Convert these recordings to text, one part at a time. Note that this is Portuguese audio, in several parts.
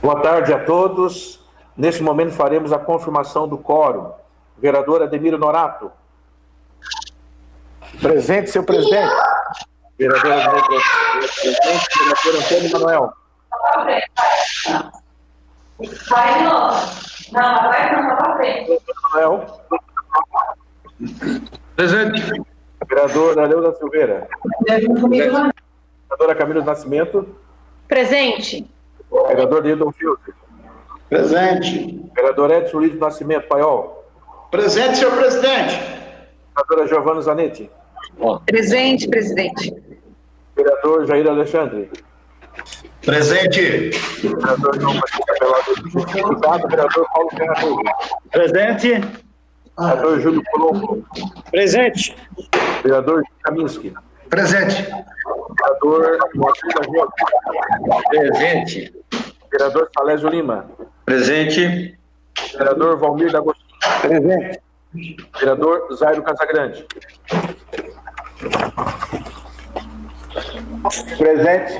Boa tarde a todos. Neste momento faremos a confirmação do quórum. Vereador Ademiro Norato. Presente, senhor presidente. Vereador Ademiro presente. Vereador Antônio Manuel. Vai de novo. Não, vai não, para frente. Manuel. Presente. Vereador Aleuda Silveira. Vereadora Camila Nascimento. Presente. Vereador Nildon Filter. Presente. Vereador Edson Luiz do Nascimento Paiol. Presente, senhor presidente. Vereadora Giovana Zanetti. Presente, presidente. Vereador Jair Alexandre. Presente. Vereador João Batista Pelado. Vereador Paulo Ferrarese. Presente. Vereador Júlio Colombo. Presente. Vereador Kaminski. Presente. Vereador Moacir da Jota. Presente. Vereador Salésio Lima. Presente. Vereador Valmir D'Agostinho. Presente. Vereador Zairo Casagrande. Presente,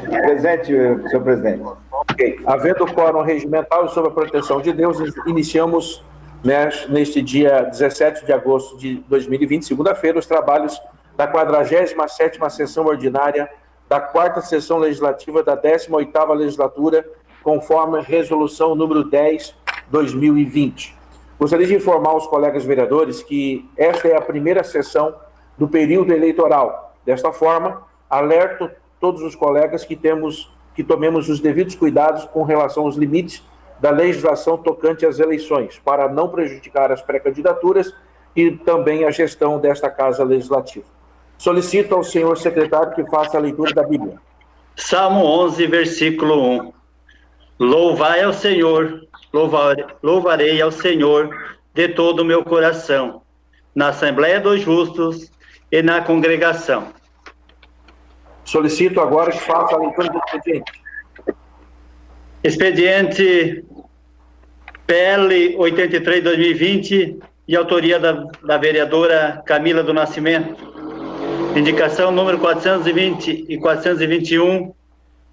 senhor presidente. Ok. Havendo quórum regimental e sob a proteção de Deus, iniciamos neste dia 17 de agosto de 2020, segunda-feira, os trabalhos da 47ª sessão ordinária da 4ª sessão legislativa da 18ª legislatura, conforme resolução número 10/2020. Gostaria de informar os colegas vereadores que esta é a primeira sessão do período eleitoral. Desta forma, alerto todos os colegas que tomemos os devidos cuidados com relação aos limites da legislação tocante às eleições, para não prejudicar as pré-candidaturas e também a gestão desta Casa Legislativa. Solicito ao senhor secretário que faça a leitura da Bíblia. Salmo 11, versículo 1. Louvai ao Senhor, louvarei ao Senhor de todo o meu coração, na Assembleia dos Justos e na congregação. Solicito agora que faça a leitura do expediente. Expediente PL 83/2020, de autoria da vereadora Camila do Nascimento. Indicação número 420 e 421,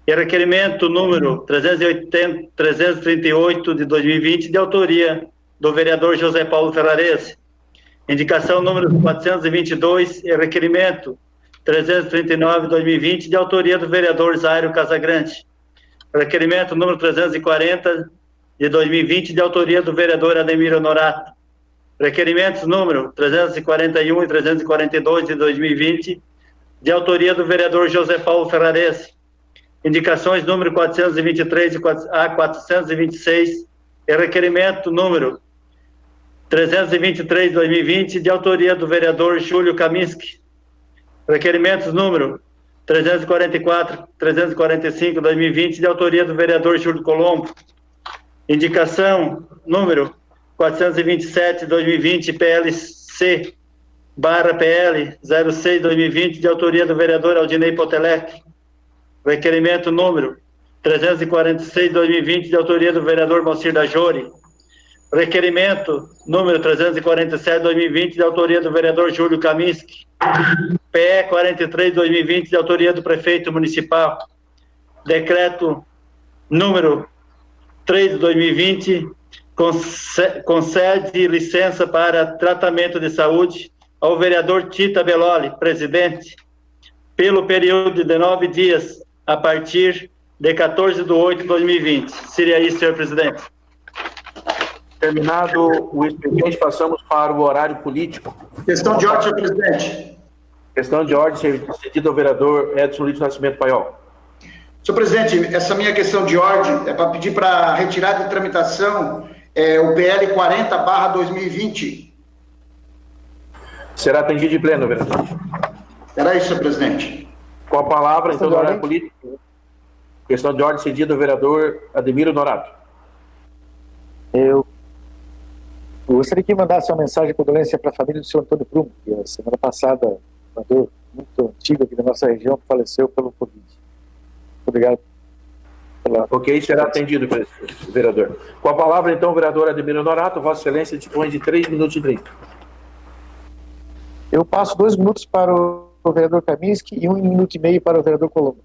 e requerimento número 338 de 2020, de autoria do vereador José Paulo Ferrarese. Indicação número 422 e requerimento 339 de 2020, de autoria do vereador Zairo Casagrande. Requerimento número 340 de 2020, de autoria do vereador Ademiro Norato. Requerimentos número 341 e 342 de 2020, de autoria do vereador José Paulo Ferrarese. Indicações número 423 a 426 e requerimento número 323 de 2020, de autoria do vereador Júlio Kaminski. Requerimentos número 344, 345 de 2020, de autoria do vereador Júlio Colombo. Indicação número 427 de 2020, PLC/PL 06 de 2020, de autoria do vereador Aldinei Potelec. Requerimento número 346 de 2020, de autoria do vereador Moacir da Jori. Requerimento número 347 de 2020, de autoria do vereador Júlio Kaminski. PE 43 de 2020, de autoria do prefeito municipal. Decreto número 3 de 2020, concede licença para tratamento de saúde ao vereador Tita Belloli, presidente, pelo período de 9 dias, a partir de 14/8/2020. Seria isso, senhor presidente. Terminado o expediente, passamos para o horário político. Questão de ordem, senhor presidente. Questão de ordem, cedida ao vereador Edson Luiz Nascimento Paiol. Senhor presidente, essa minha questão de ordem é para pedir para retirar de tramitação o PL 40/2020. Será atendido em pleno, vereador. Era isso, senhor presidente. Com a palavra, então, do horário político. Questão de ordem cedida ao vereador Ademiro Norato. Eu gostaria que mandasse uma mensagem de condolência para a família do senhor Antônio Prumo, que a semana passada, uma dor muito antiga aqui da nossa região, faleceu pelo Covid. Obrigado. Ok, será atendido, vereador. Com a palavra, então, o vereador Ademiro Norato, Vossa Excelência dispõe de 3 minutos e 30. Eu passo 2 minutos para o vereador Kaminski e 1 minuto e meio para o vereador Colombo.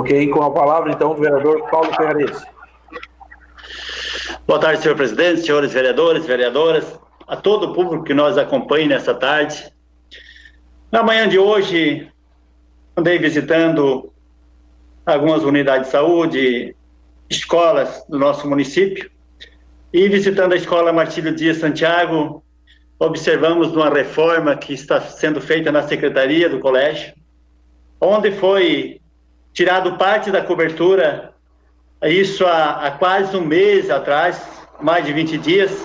Ok, com a palavra, então, o vereador Paulo Ferrarese. Boa tarde, senhor presidente, senhores vereadores, vereadoras, a todo o público que nos acompanha nessa tarde. Na manhã de hoje, andei visitando algumas unidades de saúde, escolas do nosso município, e visitando a escola Martílio Dias Santiago, observamos uma reforma que está sendo feita na secretaria do colégio, onde foi tirado parte da cobertura, isso há quase um mês atrás, mais de 20 dias,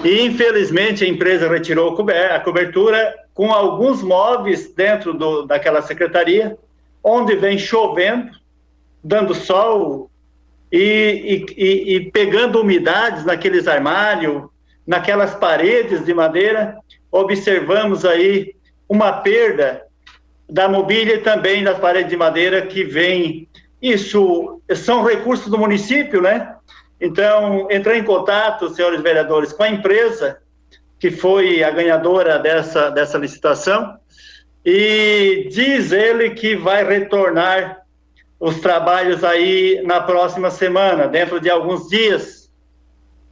e infelizmente a empresa retirou a cobertura com alguns móveis dentro daquela secretaria, onde vem chovendo, dando sol e pegando umidades naqueles armários, naquelas paredes de madeira. Observamos aí uma perda da mobília e também das paredes de madeira que vem. Isso são recursos do município, né? Então, entrei em contato, senhores vereadores, com a empresa que foi a ganhadora dessa licitação, e diz ele que vai retornar os trabalhos aí na próxima semana, dentro de alguns dias,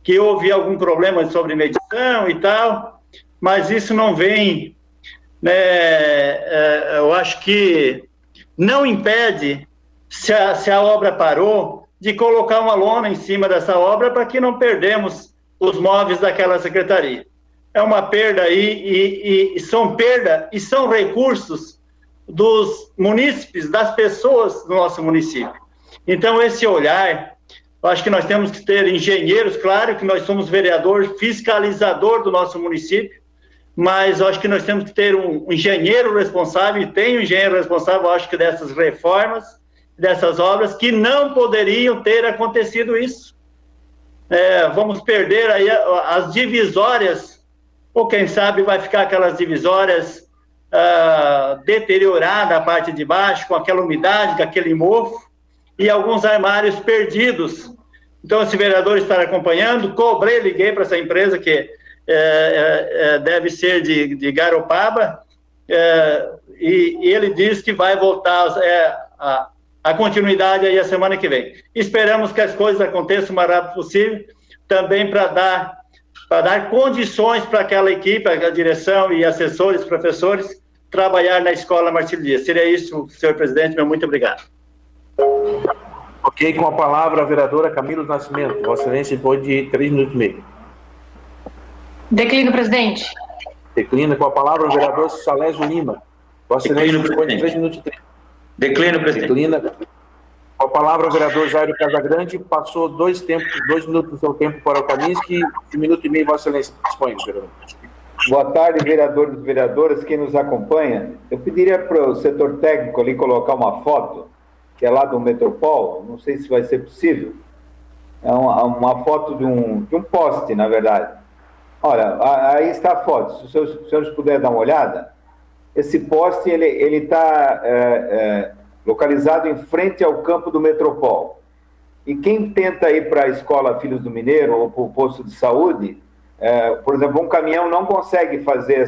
que houve algum problema sobre medição e tal, mas isso não vem, né, eu acho que não impede, se a obra parou, de colocar uma lona em cima dessa obra para que não perdemos os móveis daquela secretaria. É uma perda aí, e são recursos dos munícipes, das pessoas do nosso município. Então, esse olhar, eu acho que nós temos que ter engenheiros, claro que nós somos vereador, fiscalizador do nosso município, mas eu acho que nós temos que ter um engenheiro responsável, e tem um engenheiro responsável, eu acho que dessas reformas, dessas obras, que não poderiam ter acontecido isso. Vamos perder aí as divisórias, ou quem sabe vai ficar aquelas divisórias deterioradas, a parte de baixo, com aquela umidade, com aquele mofo, e alguns armários perdidos. Então, esse vereador está acompanhando, liguei para essa empresa, que deve ser de Garopaba, e ele diz que vai voltar a continuidade aí a semana que vem. Esperamos que as coisas aconteçam o mais rápido possível, também para dar condições para aquela equipe, a direção e assessores, professores, trabalhar na escola Martílio Dias. Seria isso, senhor presidente, meu muito obrigado. Ok, com a palavra a vereadora Camila Nascimento. Vossa Excelência, depois de 3 minutos e meio. Declino, presidente. Declina com a palavra o vereador Salésio Lima. Vossa Excelência, depois de 3 minutos e 30. Declino, presidente. Declina. Com a palavra o vereador Jairo Casagrande. Passou 2 minutos do seu tempo para o Kaminski. 1 minuto e meio, Vossa Excelência, dispõe, vereador. Boa tarde, vereadores e vereadoras, quem nos acompanha. Eu pediria para o setor técnico ali colocar uma foto, que é lá do Metropol, não sei se vai ser possível. É uma foto de um poste, na verdade. Olha, aí está a foto, se os senhores puderem dar uma olhada. Esse poste, ele está localizado em frente ao campo do Metropol. E quem tenta ir para a escola Filhos do Mineiro ou para o posto de saúde, por exemplo, um caminhão não consegue fazer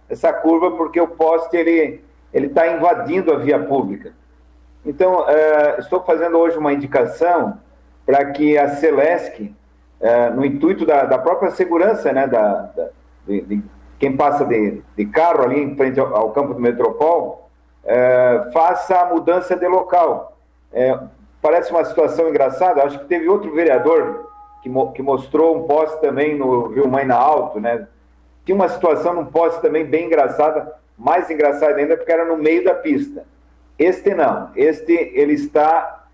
essa curva porque o poste ele está invadindo a via pública. Então, estou fazendo hoje uma indicação para que a Celesc, no intuito da própria segurança, né, de quem passa de carro ali em frente ao campo do Metropol, faça a mudança de local. Parece uma situação engraçada, acho que teve outro vereador que mostrou um poste também no Rio Maina Alto, né? Tinha uma situação num poste também bem engraçada, mais engraçada ainda porque era no meio da pista. Este não, ele está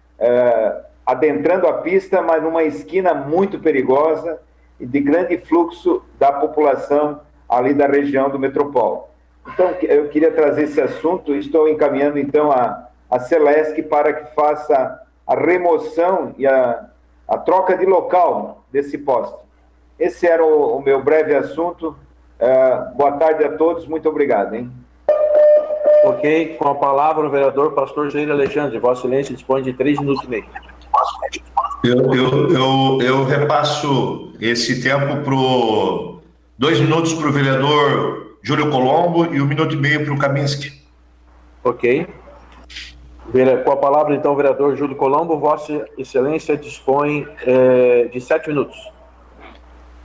adentrando a pista, mas numa esquina muito perigosa e de grande fluxo da população ali da região do Metropol. Então, eu queria trazer esse assunto e estou encaminhando, então, a Celesc para que faça a remoção e a troca de local desse poste. Esse era o meu breve assunto. Boa tarde a todos, muito obrigado, hein? Ok, com a palavra o vereador pastor Jair Alexandre. Vossa Excelência dispõe de 3 minutos e meio. Eu repasso esse tempo 2 minutos para o vereador Júlio Colombo e 1 minuto e meio para o Kaminski. Ok. Com a palavra, então, o vereador Júlio Colombo. Vossa Excelência dispõe de 7 minutos.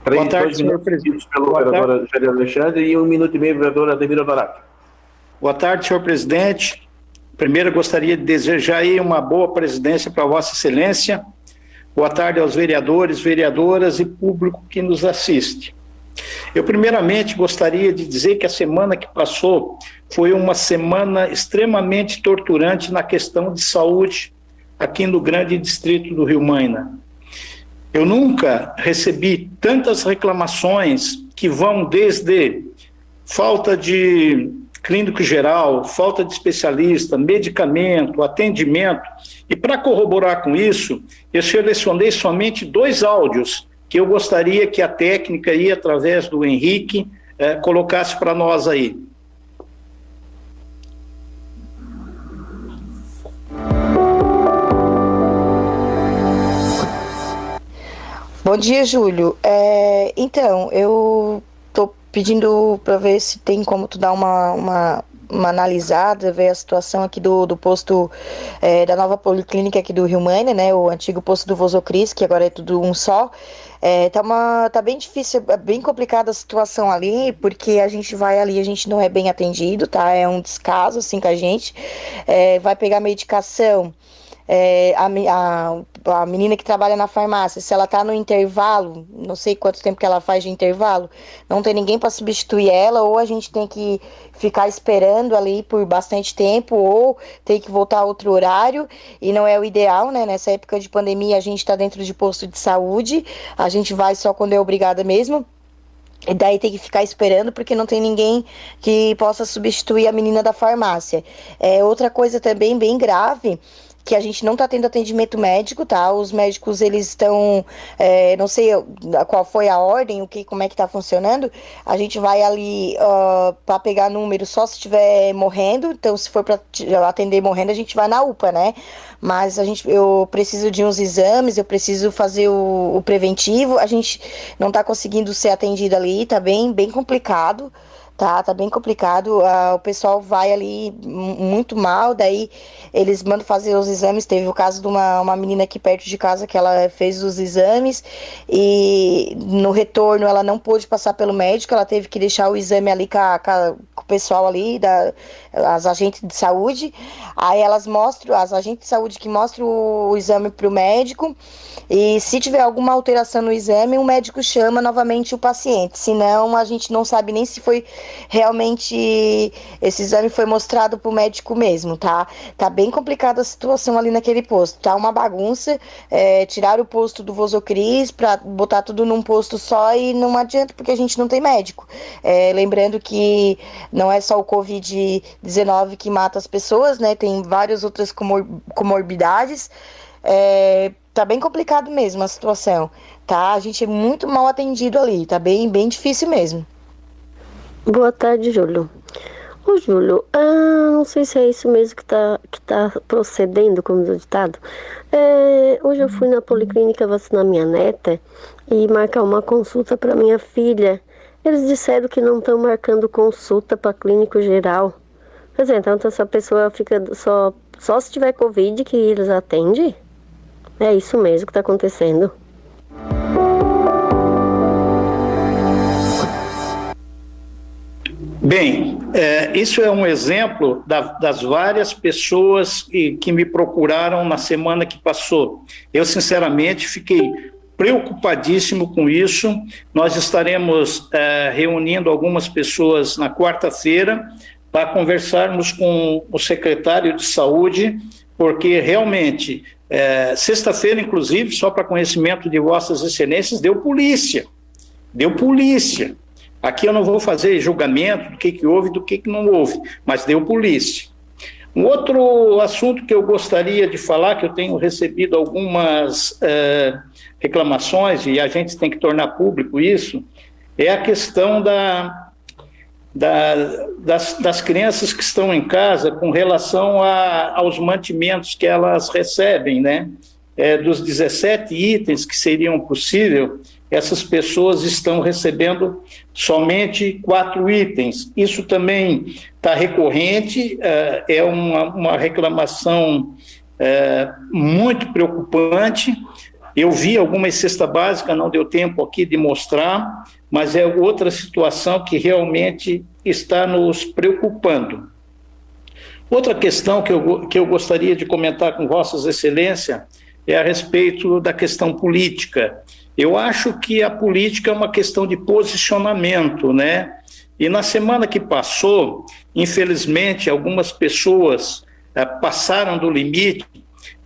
Boa tarde, 2 senhor minutos presidente. pelo vereador Jair Alexandre e 1 minuto e meio, vereador Ademir Honorato. Boa tarde, senhor presidente. Primeiro, gostaria de desejar aí uma boa presidência para Vossa Excelência. Boa tarde aos vereadores, vereadoras e público que nos assiste. Eu, primeiramente, gostaria de dizer que a semana que passou foi uma semana extremamente torturante na questão de saúde aqui no grande distrito do Rio Maina. Eu nunca recebi tantas reclamações que vão desde falta de clínico geral, falta de especialista, medicamento, atendimento. E para corroborar com isso, eu selecionei somente 2 áudios que eu gostaria que a técnica aí, através do Henrique, colocasse para nós aí. Bom dia, Júlio. Então, eu estou pedindo para ver se tem como tu dar uma analisada, ver a situação aqui do posto da nova policlínica aqui do Rio Maina, né? O antigo posto do Vosocris, que agora é tudo um só. Tá bem difícil, bem complicada a situação ali, porque a gente vai ali, a gente não é bem atendido, tá? É um descaso, assim, com a gente. Vai pegar medicação. A menina que trabalha na farmácia, se ela tá no intervalo, não sei quanto tempo que ela faz de intervalo, não tem ninguém para substituir ela, ou a gente tem que ficar esperando ali por bastante tempo, ou tem que voltar a outro horário, e não é o ideal, né? Nessa época de pandemia a gente tá dentro de posto de saúde, a gente vai só quando é obrigada mesmo. E daí tem que ficar esperando porque não tem ninguém que possa substituir a menina da farmácia. Outra coisa também bem grave, que a gente não está tendo atendimento médico, tá? Os médicos, eles estão, não sei qual foi a ordem, como é que está funcionando, a gente vai ali para pegar número só se estiver morrendo, então se for para atender morrendo, a gente vai na UPA, né? Mas eu preciso de uns exames, eu preciso fazer o preventivo, a gente não está conseguindo ser atendido ali, tá bem complicado. Tá bem complicado, o pessoal vai ali muito mal, daí eles mandam fazer os exames. Teve o caso de uma menina aqui perto de casa que ela fez os exames e no retorno ela não pôde passar pelo médico, ela teve que deixar o exame ali com o pessoal ali, as agentes de saúde. Aí elas mostram, as agentes de saúde que mostram o exame para o médico, e se tiver alguma alteração no exame, o médico chama novamente o paciente, senão a gente não sabe nem se foi realmente esse exame foi mostrado pro médico mesmo, tá? Tá bem complicada a situação ali naquele posto, tá uma bagunça. Tiraram o posto do Vosocris para botar tudo num posto só e não adianta porque a gente não tem médico. Lembrando que não é só o Covid-19 que mata as pessoas, né? Tem várias outras comorbidades. Tá bem complicado mesmo a situação, tá? A gente é muito mal atendido ali, tá bem difícil mesmo. Boa tarde, Júlio. Ô, Júlio, não sei se é isso mesmo que tá procedendo, como diz o ditado. Hoje eu fui na policlínica vacinar minha neta e marcar uma consulta para minha filha. Eles disseram que não estão marcando consulta para clínico geral. Pois é, então essa pessoa fica só se tiver Covid que eles atendem? É isso mesmo que está acontecendo. Bem, isso é um exemplo das várias pessoas que me procuraram na semana que passou. Eu, sinceramente, fiquei preocupadíssimo com isso. Nós estaremos reunindo algumas pessoas na quarta-feira para conversarmos com o secretário de saúde, porque realmente, sexta-feira, inclusive, só para conhecimento de vossas excelências, deu polícia. Aqui eu não vou fazer julgamento do que houve e do que não houve, mas deu polícia. Um outro assunto que eu gostaria de falar, que eu tenho recebido algumas reclamações, e a gente tem que tornar público isso, é a questão das crianças que estão em casa com relação aos mantimentos que elas recebem, né? Dos 17 itens que seriam possível, essas pessoas estão recebendo somente 4 itens. Isso também está recorrente, é uma reclamação muito preocupante. Eu vi algumas cesta básica, não deu tempo aqui de mostrar, mas é outra situação que realmente está nos preocupando. Outra questão que eu gostaria de comentar com Vossas Excelências é a respeito da questão política. Eu acho que a política é uma questão de posicionamento, né? E na semana que passou, infelizmente, algumas pessoas passaram do limite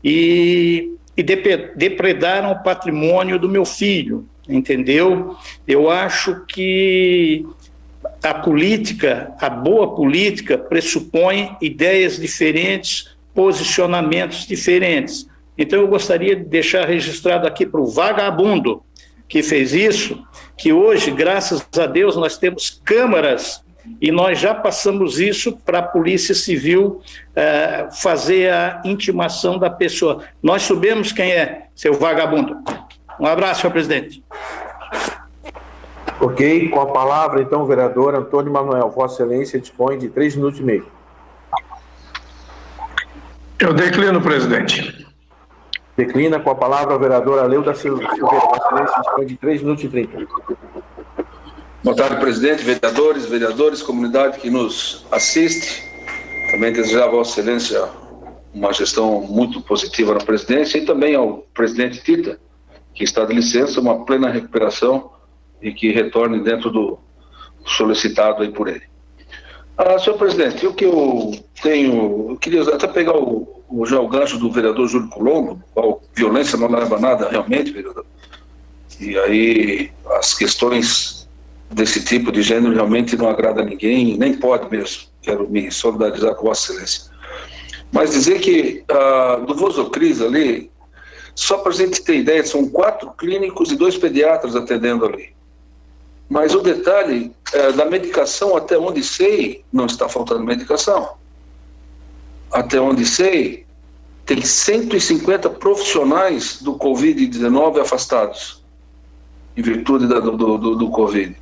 e depredaram o patrimônio do meu filho, entendeu? Eu acho que a política, a boa política, pressupõe ideias diferentes, posicionamentos diferentes. Então eu gostaria de deixar registrado aqui para o vagabundo que fez isso, que hoje, graças a Deus, nós temos câmaras e nós já passamos isso para a Polícia Civil fazer a intimação da pessoa. Nós sabemos quem é, seu vagabundo. Um abraço, senhor presidente. Ok, com a palavra, então, o vereador Antônio Manuel. Vossa Excelência dispõe de 3 minutos e meio. Eu declino, presidente. Declina com a palavra o vereador Aleu da Silveira. Vossa Excelência dispõe de 3 minutos e 30. Boa tarde, presidente, vereadores, comunidade que nos assiste. Também desejar a Vossa Excelência uma gestão muito positiva na presidência e também ao presidente Tita, que está de licença, uma plena recuperação e que retorne dentro do solicitado aí por ele. Senhor presidente, o que eu tenho, eu queria até pegar já o gancho do vereador Júlio Colombo, qual violência não leva a nada realmente, vereador. E aí as questões desse tipo de gênero realmente não agrada a ninguém, nem pode mesmo. Quero me solidarizar com Vossa Excelência. Mas dizer que do Vosocris ali, só para a gente ter ideia, são 4 clínicos e 2 pediatras atendendo ali. Mas o detalhe da medicação, até onde sei, não está faltando medicação. Até onde sei, tem 150 profissionais do Covid-19 afastados, em virtude do Covid.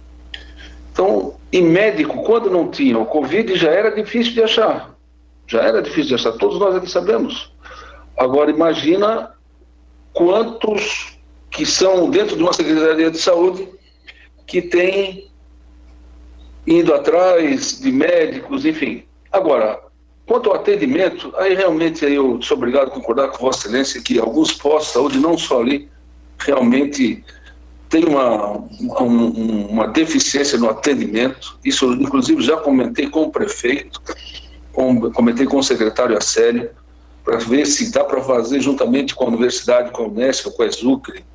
Então, em médico, quando não tinha o Covid, já era difícil de achar. Todos nós aqui sabemos. Agora, imagina quantos que são dentro de uma Secretaria de Saúde que tem indo atrás de médicos, enfim. Agora, quanto ao atendimento, aí realmente eu sou obrigado a concordar com Vossa Excelência que alguns postos de saúde, não só ali, realmente tem uma deficiência no atendimento. Isso, inclusive, já comentei com o prefeito, comentei com o secretário Acélio, para ver se dá para fazer, juntamente com a Universidade, com a Unesco, com a Exucre,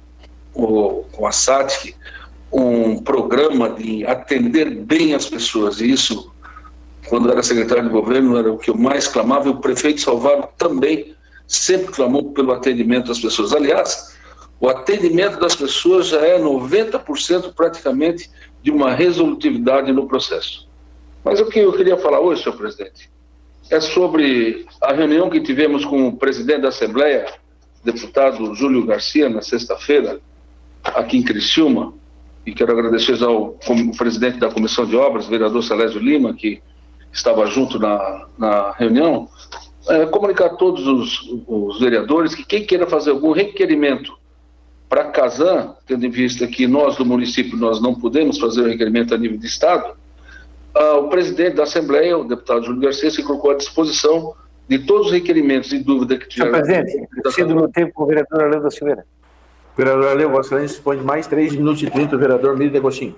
com a SATIC, um programa de atender bem as pessoas. E isso, quando era secretário de governo, era o que eu mais clamava, e o prefeito Salvador também sempre clamou pelo atendimento das pessoas. Aliás, o atendimento das pessoas já é 90% praticamente de uma resolutividade no processo. Mas o que eu queria falar hoje, senhor presidente, é sobre a reunião que tivemos com o presidente da Assembleia, deputado Júlio Garcia, na sexta-feira, aqui em Criciúma, e quero agradecer ao presidente da Comissão de Obras, vereador Salésio Lima, que estava junto na reunião, comunicar a todos os vereadores que quem queira fazer algum requerimento para a Casan, tendo em vista que nós do município nós não podemos fazer o requerimento a nível de Estado, o presidente da Assembleia, o deputado Júlio Garcia, se colocou à disposição de todos os requerimentos e dúvida que tiver. Senhor presidente, cedo no tempo com o vereador Aleu da Silveira. Vereador Aleu, Vossa Excelência dispõe de mais 3 minutos e 30, o vereador Mili D'Agostinho.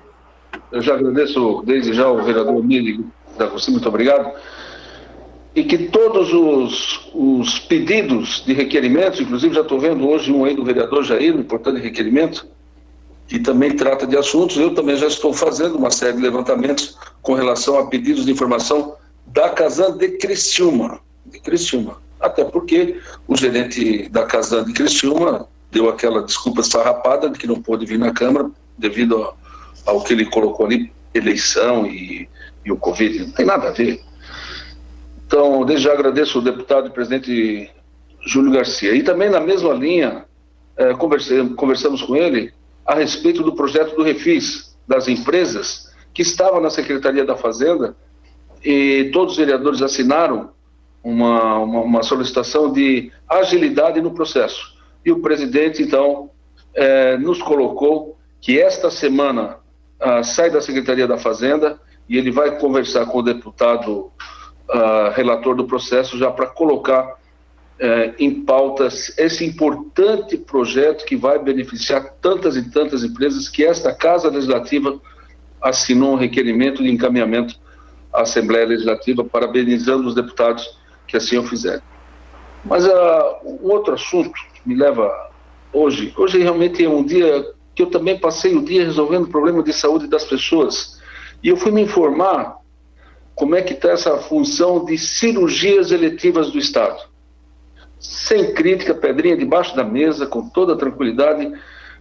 Eu já agradeço desde já o vereador Mili D'Agostinho, muito obrigado. E que todos os pedidos de requerimentos, inclusive já estou vendo hoje um aí do vereador Jair, um importante requerimento, que também trata de assuntos, eu também já estou fazendo uma série de levantamentos com relação a pedidos de informação da Casan de Criciúma. Até porque o gerente da Casan de Criciúma deu aquela desculpa esfarrapada de que não pôde vir na Câmara devido ao que ele colocou ali, eleição e o Covid. Não tem nada a ver. Então, desde já agradeço o deputado e presidente Júlio Garcia. E também na mesma linha, conversamos com ele a respeito do projeto do Refis das empresas, que estava na Secretaria da Fazenda, e todos os vereadores assinaram uma solicitação de agilidade no processo. E o presidente, então, nos colocou que esta semana sai da Secretaria da Fazenda e ele vai conversar com o deputado relator do processo já para colocar em pautas esse importante projeto que vai beneficiar tantas e tantas empresas, que esta Casa Legislativa assinou um requerimento de encaminhamento à Assembleia Legislativa, parabenizando os deputados que assim o fizeram. Mas um outro assunto que me leva hoje realmente é um dia que eu também passei o dia resolvendo o problema de saúde das pessoas, e eu fui me informar como é que está essa função de cirurgias eletivas do Estado. Sem crítica, pedrinha debaixo da mesa, com toda a tranquilidade,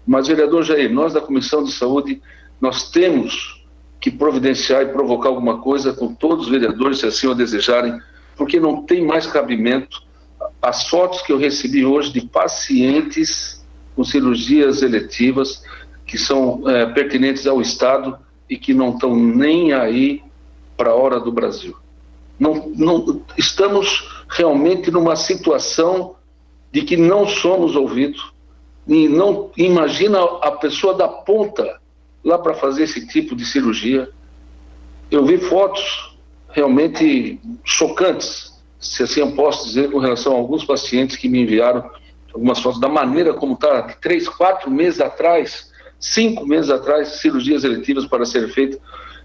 mas, vereador Jair, nós da Comissão de Saúde, nós temos que providenciar e provocar alguma coisa com todos os vereadores, se assim o desejarem, porque não tem mais cabimento as fotos que eu recebi hoje de pacientes com cirurgias eletivas que são pertinentes ao Estado e que não estão nem aí para a hora do Brasil. Não estamos realmente numa situação de que não somos ouvidos, e não imagina a pessoa da ponta lá para fazer esse tipo de cirurgia. Eu vi fotos realmente chocantes, se assim eu posso dizer, com relação a alguns pacientes que me enviaram algumas fotos da maneira como está, 3, 4 meses atrás, 5 meses atrás, cirurgias eletivas para ser feito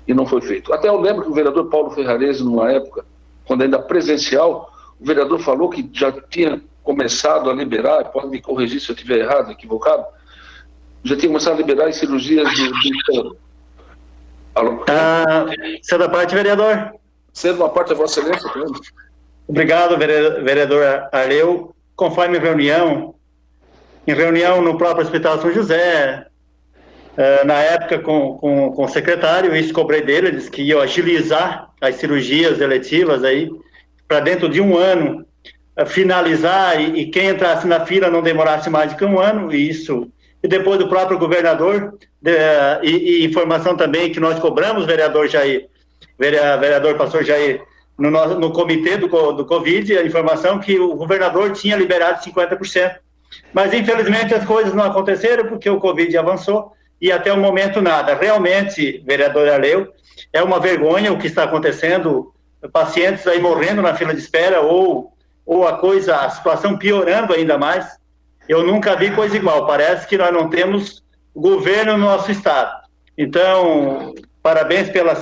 e não foi feito. Até eu lembro que o vereador Paulo Ferrarese, numa época, quando ainda presencial, o vereador falou que já tinha começado a liberar, pode me corrigir se eu estiver errado, equivocado, já tinha começado a liberar as cirurgias do Alô? Cedo à parte, vereador. Cedo à parte, Vossa Excelência. Obrigado, vereador Arleu. Conforme em reunião no próprio Hospital São José, na época com o secretário, isso cobrei dele, ele disse que ia agilizar as cirurgias eletivas aí, para dentro de um ano, finalizar e quem entrasse na fila não demorasse mais do que um ano, e depois do próprio governador, e informação também que nós cobramos, vereador pastor Jair, no comitê do Covid, a informação que o governador tinha liberado 50%. Mas, infelizmente, as coisas não aconteceram porque o Covid avançou e até o momento nada. Realmente, vereador Arleu, é uma vergonha o que está acontecendo, pacientes aí morrendo na fila de espera ou a situação piorando ainda mais. Eu nunca vi coisa igual, parece que nós não temos governo no nosso estado. Então, parabéns pela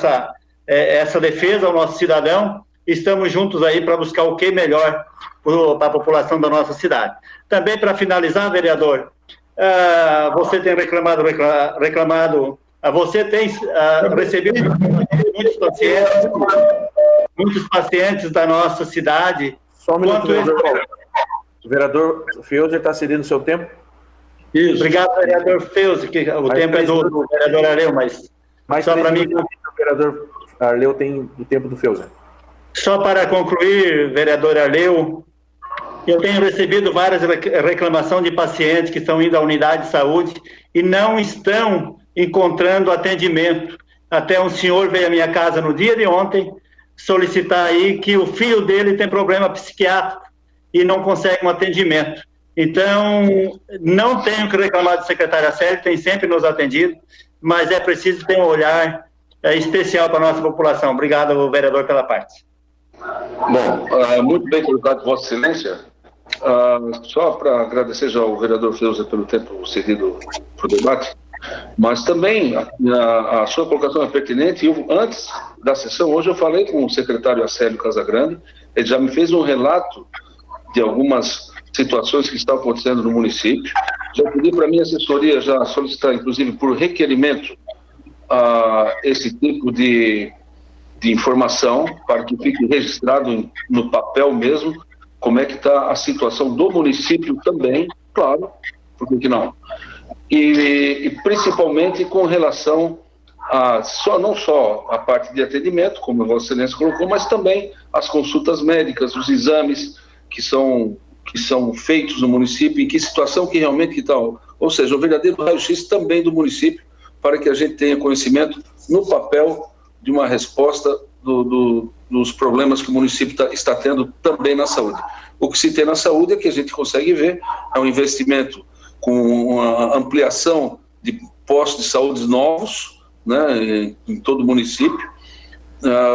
essa defesa ao nosso cidadão, estamos juntos aí para buscar o que melhor para a população da nossa cidade. Também para finalizar, vereador, você tem reclamado, você tem recebido muitos pacientes da nossa cidade. Só um minuto, o vereador Feuser está cedendo o seu tempo? Isso. Obrigado, vereador Feuser, que o tempo é do vereador Arleu, mas só para mim... O vereador Arleu tem o tempo do Feuser. Só para concluir, vereador Arleu, eu tenho recebido várias reclamações de pacientes que estão indo à unidade de saúde e não estão encontrando atendimento. Até um senhor veio à minha casa no dia de ontem solicitar aí que o filho dele tem problema psiquiátrico e não consegue um atendimento. Então, não tenho que reclamar do secretário Acélio, tem sempre nos atendido, mas é preciso ter um olhar especial para a nossa população. Obrigado, vereador, pela parte. Bom, muito bem colocado, Vossa Excelência. Só para agradecer já ao vereador Feuser pelo tempo cedido para o debate, mas também a sua colocação é pertinente. Antes da sessão, hoje eu falei com o secretário Acélio Casagrande, ele já me fez um relato de algumas situações que estão acontecendo no município. Já pedi para a minha assessoria já solicitar, inclusive, por requerimento, esse tipo de informação, para que fique registrado no papel mesmo, como é que está a situação do município também, claro, por que não? E principalmente com relação não só a parte de atendimento, como a Vossa Excelência colocou, mas também as consultas médicas, os exames que são feitos no município, em que situação que realmente está ou seja, um verdadeiro raio-x também do município, para que a gente tenha conhecimento no papel de uma resposta dos problemas que o município está tendo também na saúde. O que se tem na saúde é que a gente consegue ver é um investimento com uma ampliação de postos de saúde novos, né, em todo o município.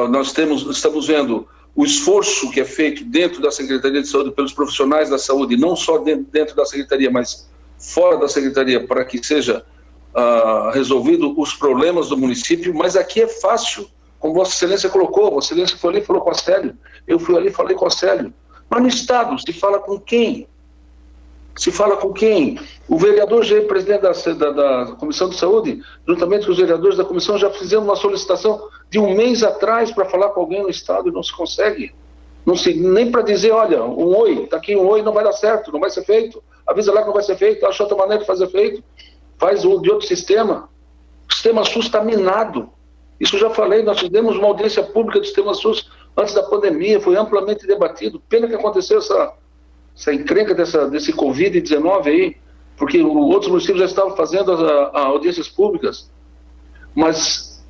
Nós estamos vendo o esforço que é feito dentro da Secretaria de Saúde pelos profissionais da saúde, não só dentro da Secretaria, mas fora da Secretaria, para que seja resolvido os problemas do município. Mas aqui é fácil, como Vossa Excelência colocou, Vossa Excelência foi ali e falou com a Célio, eu fui ali e falei com a Célio. Mas no Estado, se fala com quem? Se fala com quem? O vereador já é presidente da Comissão de Saúde, juntamente com os vereadores da comissão, já fizemos uma solicitação de um mês atrás para falar com alguém no Estado e não se consegue. Nem para dizer, olha, um oi, está aqui um oi, não vai dar certo, não vai ser feito. Avisa lá que não vai ser feito, acha outra maneira de fazer feito. Faz de outro sistema. O sistema SUS está minado. Isso já falei, nós fizemos uma audiência pública do sistema SUS antes da pandemia, foi amplamente debatido. Pena que aconteceu essa encrenca desse Covid-19 aí, porque outros municípios já estavam fazendo as audiências públicas. Mas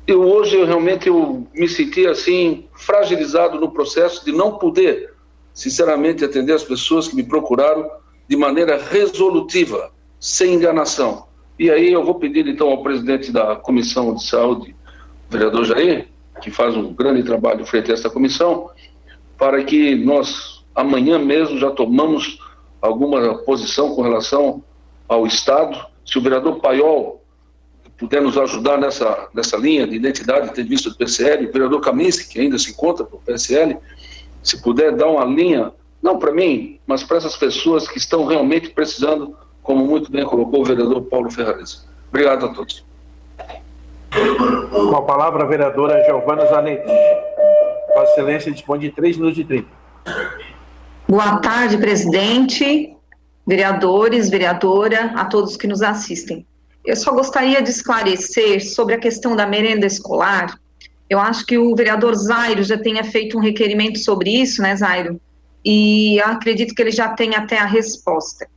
hoje realmente me senti assim, fragilizado no processo de não poder, sinceramente, atender as pessoas que me procuraram de maneira resolutiva, sem enganação. E aí eu vou pedir então ao presidente da Comissão de Saúde, o vereador Jair, que faz um grande trabalho frente a essa comissão, para que nós amanhã mesmo já tomamos alguma posição com relação ao Estado. Se o vereador Paiol puder nos ajudar nessa linha de identidade, ter visto do PSL, o vereador Kaminski, que ainda se encontra para o PSL, se puder dar uma linha, não para mim, mas para essas pessoas que estão realmente precisando, como muito bem colocou o vereador Paulo Ferrarese. Obrigado a todos. Com a palavra, a vereadora Giovana Zanetti. Vossa Excelência dispõe de 3 minutos e 30. Boa tarde, presidente, vereadores, vereadora, a todos que nos assistem. Eu só gostaria de esclarecer sobre a questão da merenda escolar. Eu acho que o vereador Zairo já tenha feito um requerimento sobre isso, né, Zairo? E eu acredito que ele já tem até a resposta.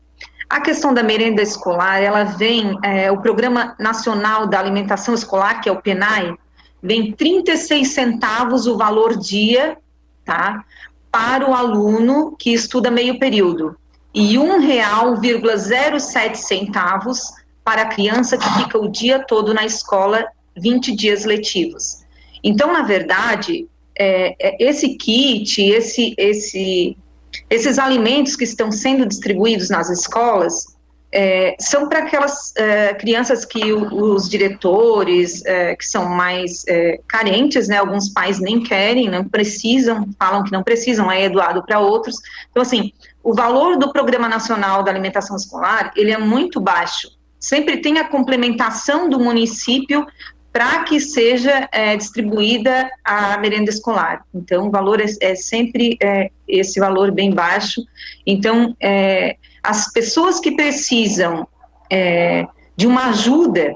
A questão da merenda escolar, ela vem, o Programa Nacional da Alimentação Escolar, que é o PNAE, vem 36 centavos o valor dia, tá, para o aluno que estuda meio período, e R$1,07 para a criança que fica o dia todo na escola, 20 dias letivos. Então, na verdade, esse kit, esses alimentos que estão sendo distribuídos nas escolas são para aquelas crianças que os diretores, que são mais carentes, né, alguns pais nem querem, não precisam, falam que não precisam, é doado para outros. Então, assim, o valor do Programa Nacional da Alimentação Escolar, ele é muito baixo. Sempre tem a complementação do município para que seja distribuída a merenda escolar. Então, o valor é sempre esse valor bem baixo. Então, as pessoas que precisam de uma ajuda,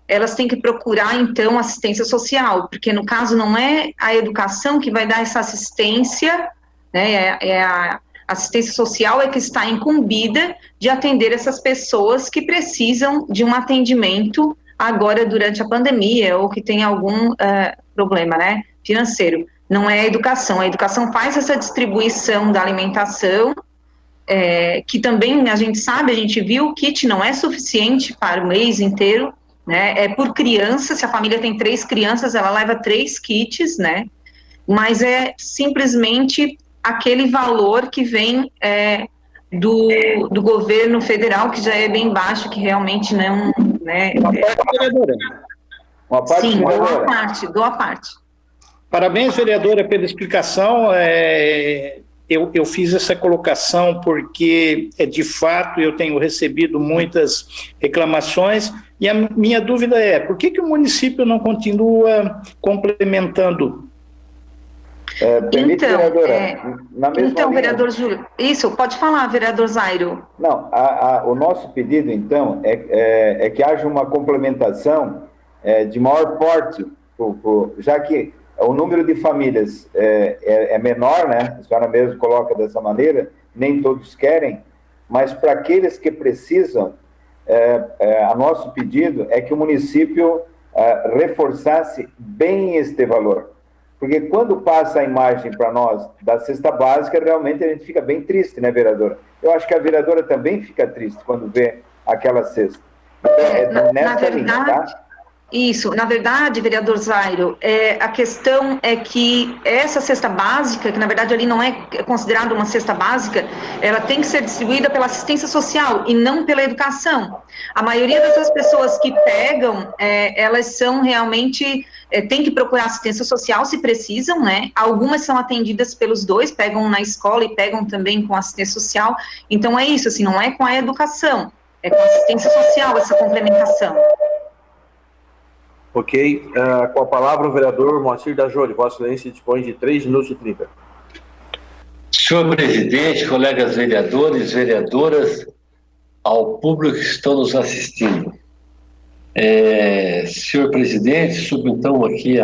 elas têm que procurar, então, assistência social, porque, no caso, não é a educação que vai dar essa assistência, né, a assistência social é que está incumbida de atender essas pessoas que precisam de um atendimento agora durante a pandemia, ou que tem algum problema, né, financeiro. Não é a educação faz essa distribuição da alimentação, que também a gente sabe, a gente viu, o kit não é suficiente para o mês inteiro, né, é por criança, se a família tem 3 crianças, ela leva 3 kits, né, mas é simplesmente aquele valor que vem do governo federal, que já é bem baixo, que realmente não, né? Uma parte, sim, vereadora. Dou a parte. Parabéns, vereadora, pela explicação. Eu fiz essa colocação porque, de fato, eu tenho recebido muitas reclamações, e a minha dúvida é, por que o município não continua complementando? Permite, vereadora, na mesma então, linha. vereador Júlio, isso, pode falar, vereador Zairo. Não, o nosso pedido, então, é que haja uma complementação de maior porte, já que o número de famílias é menor, né? A senhora mesmo coloca dessa maneira, nem todos querem, mas para aqueles que precisam, a nosso pedido é que o município reforçasse bem este valor. Porque quando passa a imagem para nós da cesta básica, realmente a gente fica bem triste, né, vereadora? Eu acho que a vereadora também fica triste quando vê aquela cesta. Então, nessa linha, tá? Isso, na verdade, vereador Zairo, a questão é que essa cesta básica, que na verdade ali não é considerada uma cesta básica, ela tem que ser distribuída pela assistência social e não pela educação. A maioria dessas pessoas que pegam, elas são realmente, tem que procurar assistência social se precisam, né? Algumas são atendidas pelos dois, pegam na escola e pegam também com assistência social. Então é isso, assim, não é com a educação, é com a assistência social essa complementação. Ok. Com a palavra o vereador Moacir da Jole. Vossa Excelência dispõe de 3 minutos e 30. Senhor presidente, colegas vereadores, vereadoras, ao público que estão nos assistindo. Senhor presidente, subo então aqui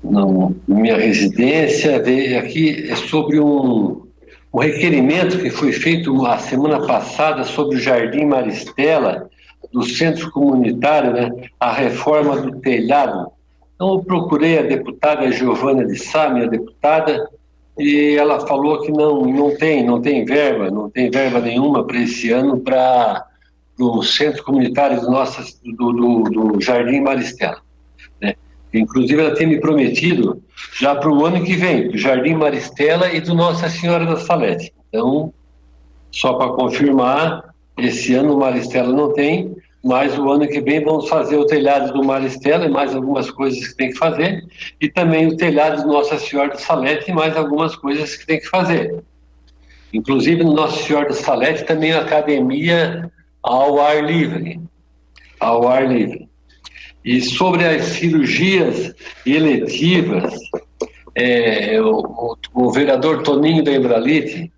na minha residência, veio aqui sobre um requerimento que foi feito a semana passada sobre o Jardim Maristela, do centro comunitário, né, a reforma do telhado. Então eu procurei a deputada Giovana de Sá, minha deputada, e ela falou que não tem verba nenhuma para esse ano para o centro comunitário do Jardim Maristela, né? Inclusive ela tem me prometido já para o ano que vem, do Jardim Maristela e do Nossa Senhora da Salete. Então, só para confirmar, esse ano o Maristela não tem, mas o ano que vem vamos fazer o telhado do Maristela e mais algumas coisas que tem que fazer, e também o telhado do Nossa Senhora da Salete e mais algumas coisas que tem que fazer. Inclusive no Nossa Senhora da Salete também a academia ao ar livre. E sobre as cirurgias eletivas, o vereador Toninho da Embralite,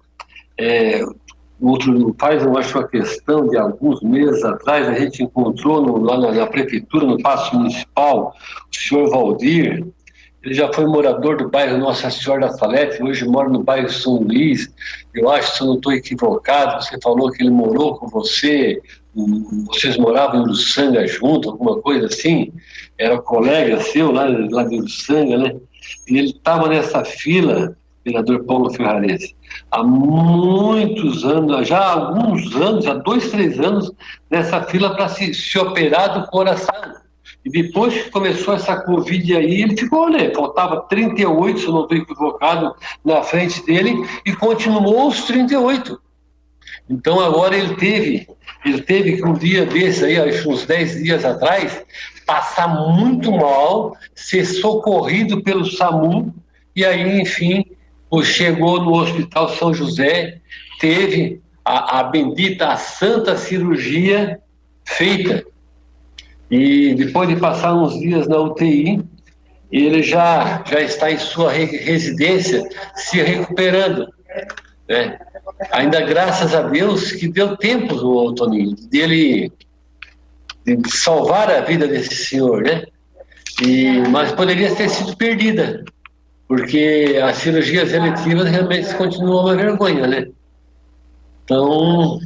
eu acho uma questão de alguns meses atrás, a gente encontrou lá na prefeitura, no Paço Municipal, o senhor Valdir. Ele já foi morador do bairro Nossa Senhora da Salete, hoje mora no bairro São Luís. Eu acho, se eu não estou equivocado, você falou que ele morou com você, vocês moravam em Uruçanga junto, alguma coisa assim, era colega seu lá de Uruçanga, né? E ele estava nessa fila, vereador Paulo Ferrarese, há muitos anos, já há alguns anos, há 2, 3 anos, nessa fila para se operar do coração. E depois que começou essa Covid aí, ele ficou, né? Faltava 38, se eu não estou equivocado, na frente dele, e continuou os 38. Então agora ele teve que um dia desse aí, acho uns 10 dias atrás, passar muito mal, ser socorrido pelo SAMU, e aí, enfim, chegou no Hospital São José, teve a bendita, a santa cirurgia feita. E depois de passar uns dias na UTI, ele já está em sua residência, se recuperando, né? Ainda graças a Deus que deu tempo, o Toninho, de salvar a vida desse senhor, né? Mas poderia ter sido perdida, porque as cirurgias eletivas realmente continuam uma vergonha, né? Então,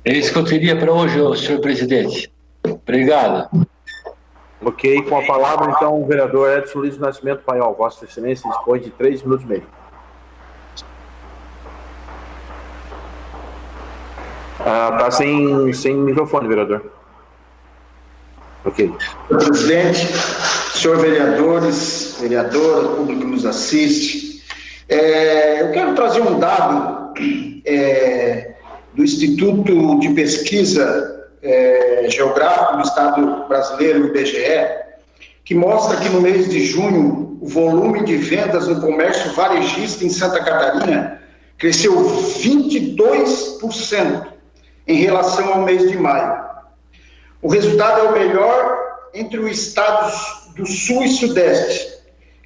é isso que eu teria para hoje, senhor presidente. Obrigado. Ok, com a palavra, então, o vereador Edson Luiz Nascimento Paiol. Vossa Excelência dispõe de 3 minutos e meio. Está sem microfone, vereador. Ok. Presidente, senhor vereadores, vereadoras, público que nos assiste, eu quero trazer um dado do Instituto de Pesquisa Geográfico do Estado Brasileiro, o IBGE, que mostra que no mês de junho o volume de vendas no comércio varejista em Santa Catarina cresceu 22% em relação ao mês de maio. O resultado é o melhor entre os estados do Sul e Sudeste.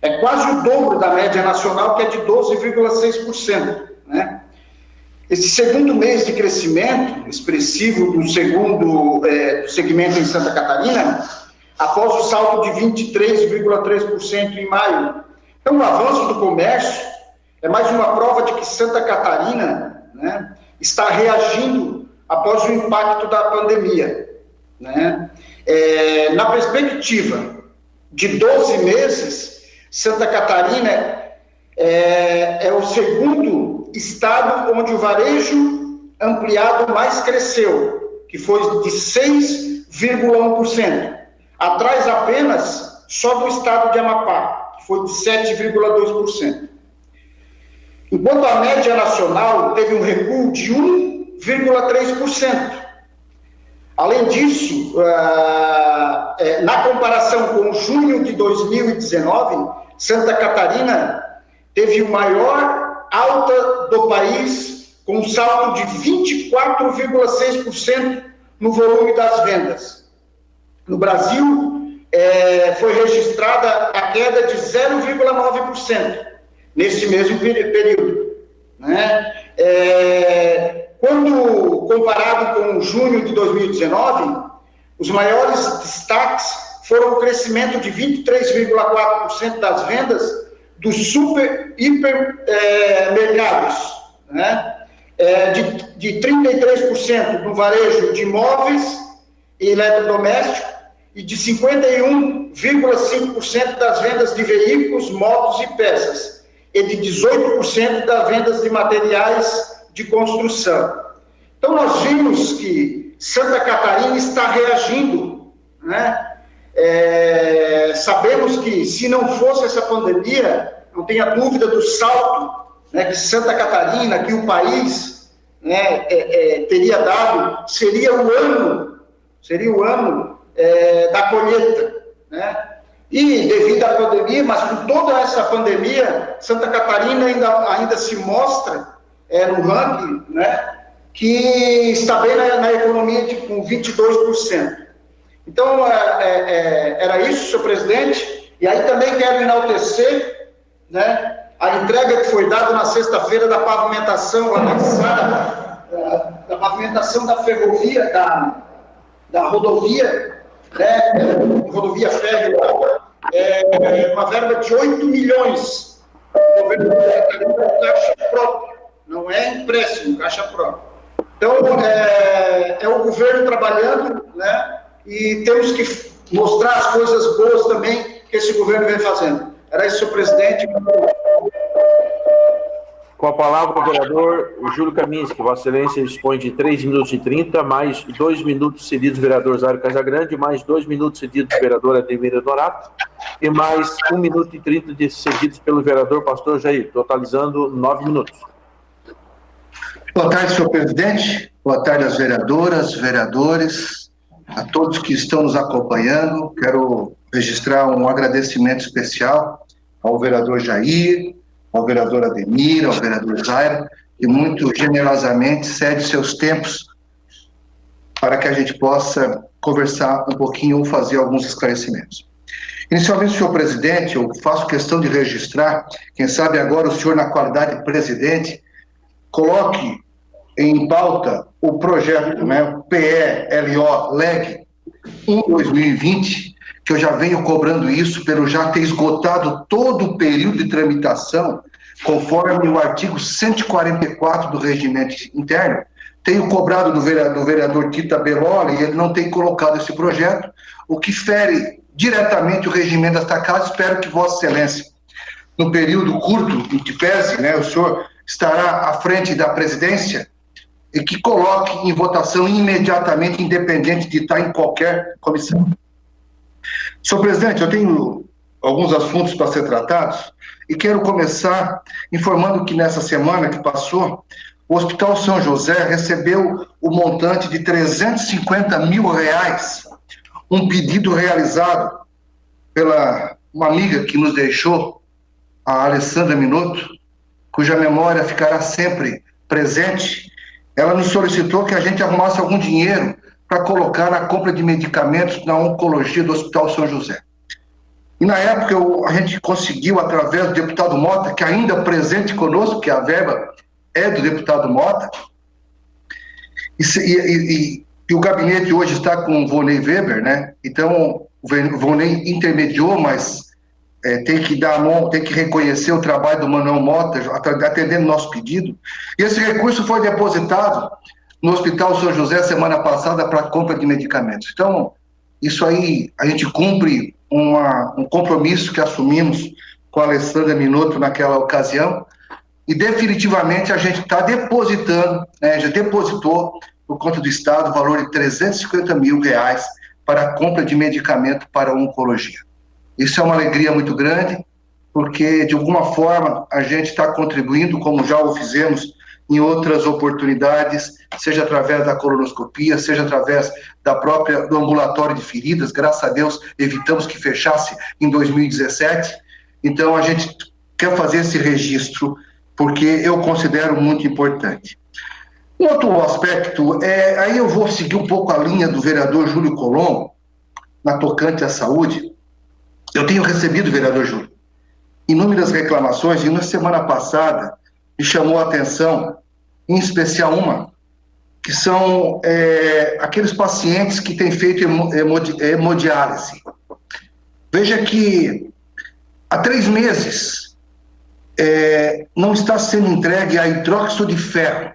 É quase o dobro da média nacional, que é de 12,6%, né? Esse segundo mês de crescimento expressivo do segundo segmento em Santa Catarina, após o salto de 23,3% em maio. Então, o avanço do comércio é mais uma prova de que Santa Catarina, né, está reagindo após o impacto da pandemia, né? Na perspectiva de 12 meses, Santa Catarina é o segundo estado onde o varejo ampliado mais cresceu, que foi de 6,1%, atrás apenas só do estado de Amapá, que foi de 7,2%. Enquanto a média nacional teve um recuo de 1,3%. Além disso, na comparação com junho de 2019, Santa Catarina teve o maior alta do país, com um salto de 24,6% no volume das vendas. No Brasil, foi registrada a queda de 0,9% nesse mesmo período, né? Quando comparado com junho de 2019, os maiores destaques foram o crescimento de 23,4% das vendas dos hipermercados, né? De 33% no varejo de imóveis e eletrodomésticos e de 51,5% das vendas de veículos, motos e peças e de 18% das vendas de materiais de construção. Então, nós vimos que Santa Catarina está reagindo, né? Sabemos que, se não fosse essa pandemia, não tenha dúvida do salto, né, que Santa Catarina, que o país, né, teria dado, seria o ano da colheita, né? E, devido à pandemia, mas com toda essa pandemia, Santa Catarina ainda se mostra no ranking, né, que está bem na economia com 22%. Então, era isso, senhor presidente. E aí também quero enaltecer, né, a entrega que foi dada na sexta-feira da pavimentação anexada, da pavimentação da ferrovia, da rodovia, né, rodovia férrea, uma verba de 8 milhões. O governo está caixa própria, não é empréstimo, caixa própria. Então, é o governo trabalhando, né, e temos que mostrar as coisas boas também que esse governo vem fazendo. Era isso, senhor presidente. Com a palavra, o vereador Júlio Kaminski. Vossa Excelência dispõe de 3 minutos e 30, mais 2 minutos cedidos do vereador Zário Casagrande, mais 2 minutos cedidos do vereador Ademir Donato, e mais 1 minuto e 30 cedidos pelo vereador Pastor Jair, totalizando 9 minutos. Boa tarde, senhor presidente. Boa tarde às vereadoras, vereadores, a todos que estão nos acompanhando. Quero registrar um agradecimento especial ao vereador Jair, ao vereador Ademir, ao vereador Zairo, que muito generosamente cede seus tempos para que a gente possa conversar um pouquinho ou fazer alguns esclarecimentos. Inicialmente, senhor presidente, eu faço questão de registrar, quem sabe agora o senhor, na qualidade de presidente, coloque em pauta o projeto, né, o PELO-LEG 1/2020, que eu já venho cobrando isso pelo já ter esgotado todo o período de tramitação, conforme o artigo 144 do Regimento Interno. Tenho cobrado do vereador Tita Belloli e ele não tem colocado esse projeto, o que fere diretamente o regimento desta casa. Espero que Vossa Excelência, no período curto em que pese, né, o senhor estará à frente da presidência, e que coloque em votação imediatamente, independente de estar em qualquer comissão. Senhor presidente, eu tenho alguns assuntos para ser tratados e quero começar informando que nessa semana que passou, o Hospital São José recebeu o montante de R$350 mil, um pedido realizado pela uma amiga que nos deixou, a Alessandra Minotto, cuja memória ficará sempre presente. Ela nos solicitou que a gente arrumasse algum dinheiro para colocar na compra de medicamentos na oncologia do Hospital São José. E na época a gente conseguiu, através do deputado Mota, que ainda presente conosco, que a verba é do deputado Mota, e o gabinete hoje está com o Vonei Weber, né? Então o Vonei intermediou, mas tem que dar a mão, tem que reconhecer o trabalho do Manuel Mota, atendendo nosso pedido. E esse recurso foi depositado no Hospital São José semana passada para compra de medicamentos. Então, isso aí, a gente cumpre um compromisso que assumimos com a Alessandra Minotto naquela ocasião, e definitivamente a gente está depositando, já depositou por conta do Estado o valor de R$350 mil para a compra de medicamento para oncologia. Isso é uma alegria muito grande, porque de alguma forma a gente está contribuindo, como já o fizemos em outras oportunidades, seja através da colonoscopia, seja através do ambulatório de feridas. Graças a Deus evitamos que fechasse em 2017. Então a gente quer fazer esse registro, porque eu considero muito importante. Um outro aspecto, aí eu vou seguir um pouco a linha do vereador Júlio Colombo, na tocante à saúde. Eu tenho recebido, vereador Júlio, inúmeras reclamações, e na semana passada me chamou a atenção, em especial uma, que são aqueles pacientes que têm feito hemodiálise. Veja que há 3 meses não está sendo entregue a hidróxido de ferro,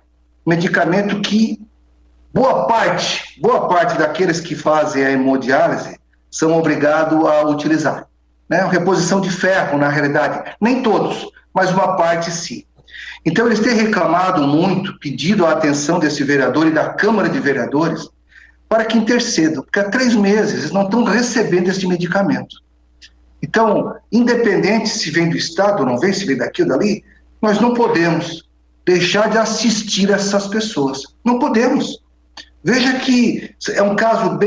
medicamento que boa parte daqueles que fazem a hemodiálise são obrigados a utilizar. Né? Reposição de ferro, na realidade. Nem todos, mas uma parte sim. Então, eles têm reclamado muito, pedido a atenção desse vereador e da Câmara de Vereadores para que intercedam, porque há 3 meses eles não estão recebendo esse medicamento. Então, independente se vem do Estado ou não vem, se vem daqui ou dali, nós não podemos deixar de assistir essas pessoas. Não podemos. Veja que é um caso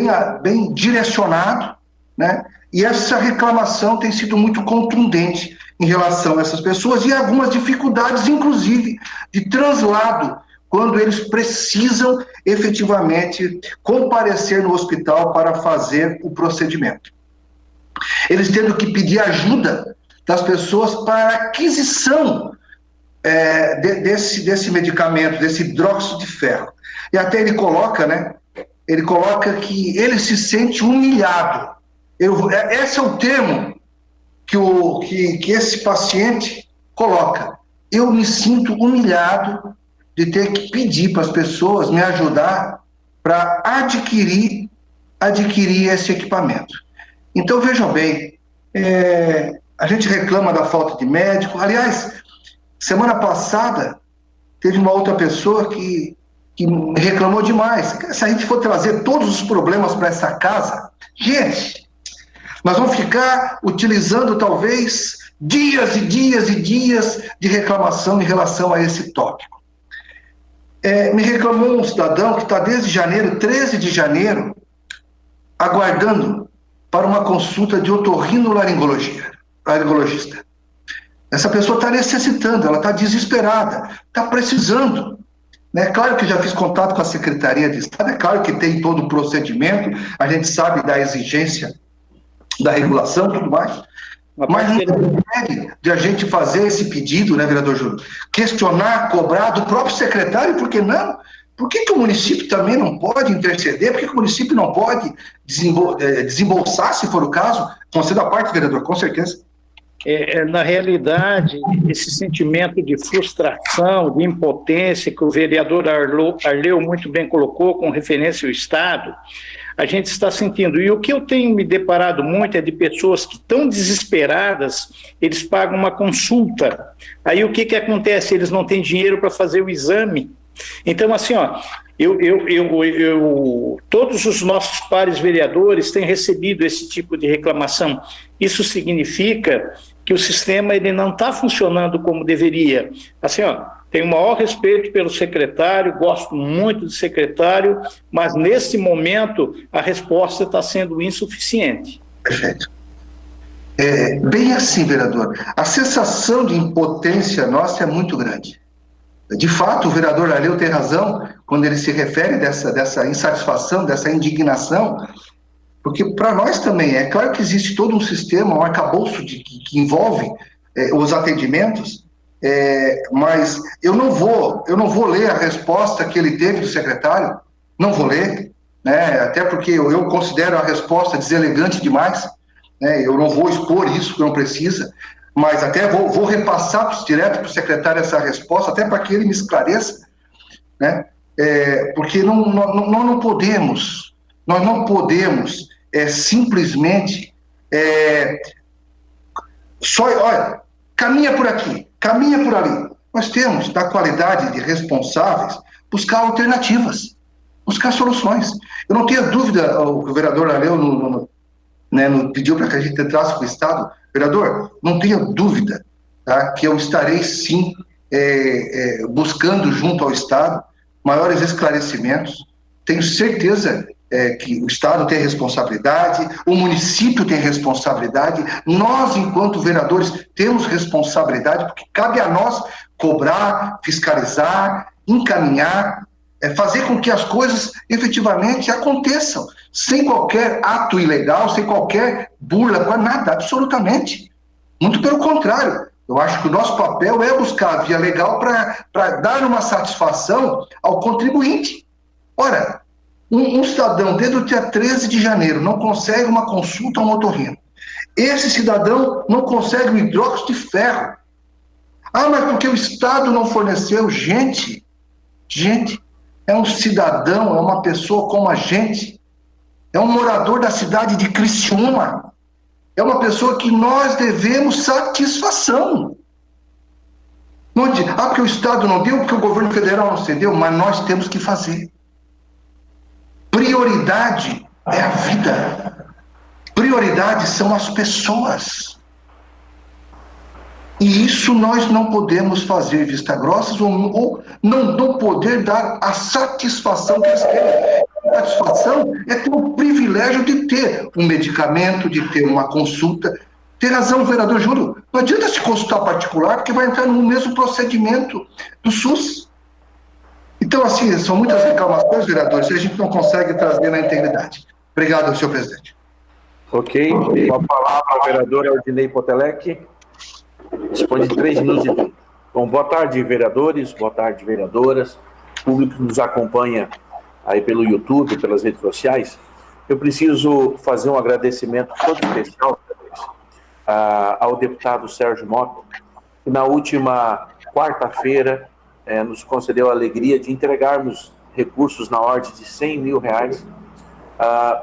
bem direcionado, né? E essa reclamação tem sido muito contundente em relação a essas pessoas e algumas dificuldades, inclusive, de translado, quando eles precisam efetivamente comparecer no hospital para fazer o procedimento. Eles tendo que pedir ajuda das pessoas para a aquisição desse medicamento, desse hidróxido de ferro. E até ele coloca, né? Ele coloca que ele se sente humilhado. Esse é o termo que esse paciente coloca. Eu me sinto humilhado de ter que pedir para as pessoas me ajudar para adquirir esse equipamento. Então, vejam bem, a gente reclama da falta de médico. Aliás, semana passada, teve uma outra pessoa que reclamou demais. Se a gente for trazer todos os problemas para essa casa, gente, nós vamos ficar utilizando talvez dias e dias e dias de reclamação em relação a esse tópico. Me reclamou um cidadão que está desde janeiro, 13 de janeiro, aguardando para uma consulta de otorrinolaringologista. Essa pessoa está necessitando, ela está desesperada, está precisando. É claro que já fiz contato com a Secretaria de Estado, é claro que tem todo o procedimento, a gente sabe da exigência da regulação e tudo mais, mas não impede de a gente fazer esse pedido, né, vereador Júlio? Questionar, cobrar do próprio secretário, por que não? Por que o município também não pode interceder? Por que o município não pode desembolsar, se for o caso? Concedo a parte, vereador, com certeza. Na realidade, esse sentimento de frustração, de impotência que o vereador Arleu muito bem colocou com referência ao Estado, a gente está sentindo. E o que eu tenho me deparado muito é de pessoas que estão desesperadas, eles pagam uma consulta. Aí o que acontece? Eles não têm dinheiro para fazer o exame. Então, assim, todos os nossos pares vereadores têm recebido esse tipo de reclamação. Isso significa que o sistema ele não está funcionando como deveria. Assim, tenho o maior respeito pelo secretário, gosto muito do secretário, mas nesse momento a resposta está sendo insuficiente. Perfeito. Bem assim, vereador. A sensação de impotência nossa é muito grande. De fato, o vereador Arleu tem razão quando ele se refere dessa insatisfação, dessa indignação, porque para nós também é claro que existe todo um sistema, um arcabouço que envolve os atendimentos, mas eu não vou ler a resposta que ele teve do secretário, não vou ler, né, até porque eu considero a resposta deselegante demais, né, eu não vou expor isso que não precisa, mas até vou repassar direto para o secretário essa resposta, até para que ele me esclareça, né? porque nós não podemos simplesmente olha, caminha por aqui, caminha por ali. Nós temos, da qualidade de responsáveis, buscar alternativas, buscar soluções. Eu não tenho dúvida, o vereador Aleu pediu para que a gente entrasse com o Estado. Vereador, não tenha dúvida, tá, que eu estarei sim buscando junto ao Estado maiores esclarecimentos. Tenho certeza que o Estado tem responsabilidade, o município tem responsabilidade, nós, enquanto vereadores, temos responsabilidade, porque cabe a nós cobrar, fiscalizar, encaminhar, fazer com que as coisas efetivamente aconteçam, sem qualquer ato ilegal, sem qualquer burla, nada, absolutamente. Muito pelo contrário. Eu acho que o nosso papel é buscar a via legal para dar uma satisfação ao contribuinte. Ora, um cidadão, desde o dia 13 de janeiro, não consegue uma consulta ao otorrino. Esse cidadão não consegue o hidróxido de ferro. Mas porque o Estado não forneceu? Gente, é um cidadão, é uma pessoa como a gente. É um morador da cidade de Criciúma. É uma pessoa que nós devemos satisfação. Porque o Estado não deu, porque o governo federal não cedeu, mas nós temos que fazer. Prioridade é a vida. Prioridade são as pessoas. E isso nós não podemos fazer vista grossas ou não poder dar a satisfação que eles querem. A satisfação é ter o privilégio de ter um medicamento, de ter uma consulta. Tem razão, vereador Júlio. Não adianta se consultar particular, porque vai entrar no mesmo procedimento do SUS. Então, assim, são muitas reclamações, vereadores, e a gente não consegue trazer na integridade. Obrigado, senhor presidente. Ok. Com a palavra, o vereador Aldinei Potelec. Dispõe de 3 minutos de tempo. Bom, boa tarde, vereadores, boa tarde, vereadoras, público que nos acompanha aí pelo YouTube, pelas redes sociais. Eu preciso fazer um agradecimento todo especial ao deputado Sérgio Mota, que na última quarta-feira nos concedeu a alegria de entregarmos recursos na ordem de R$100 mil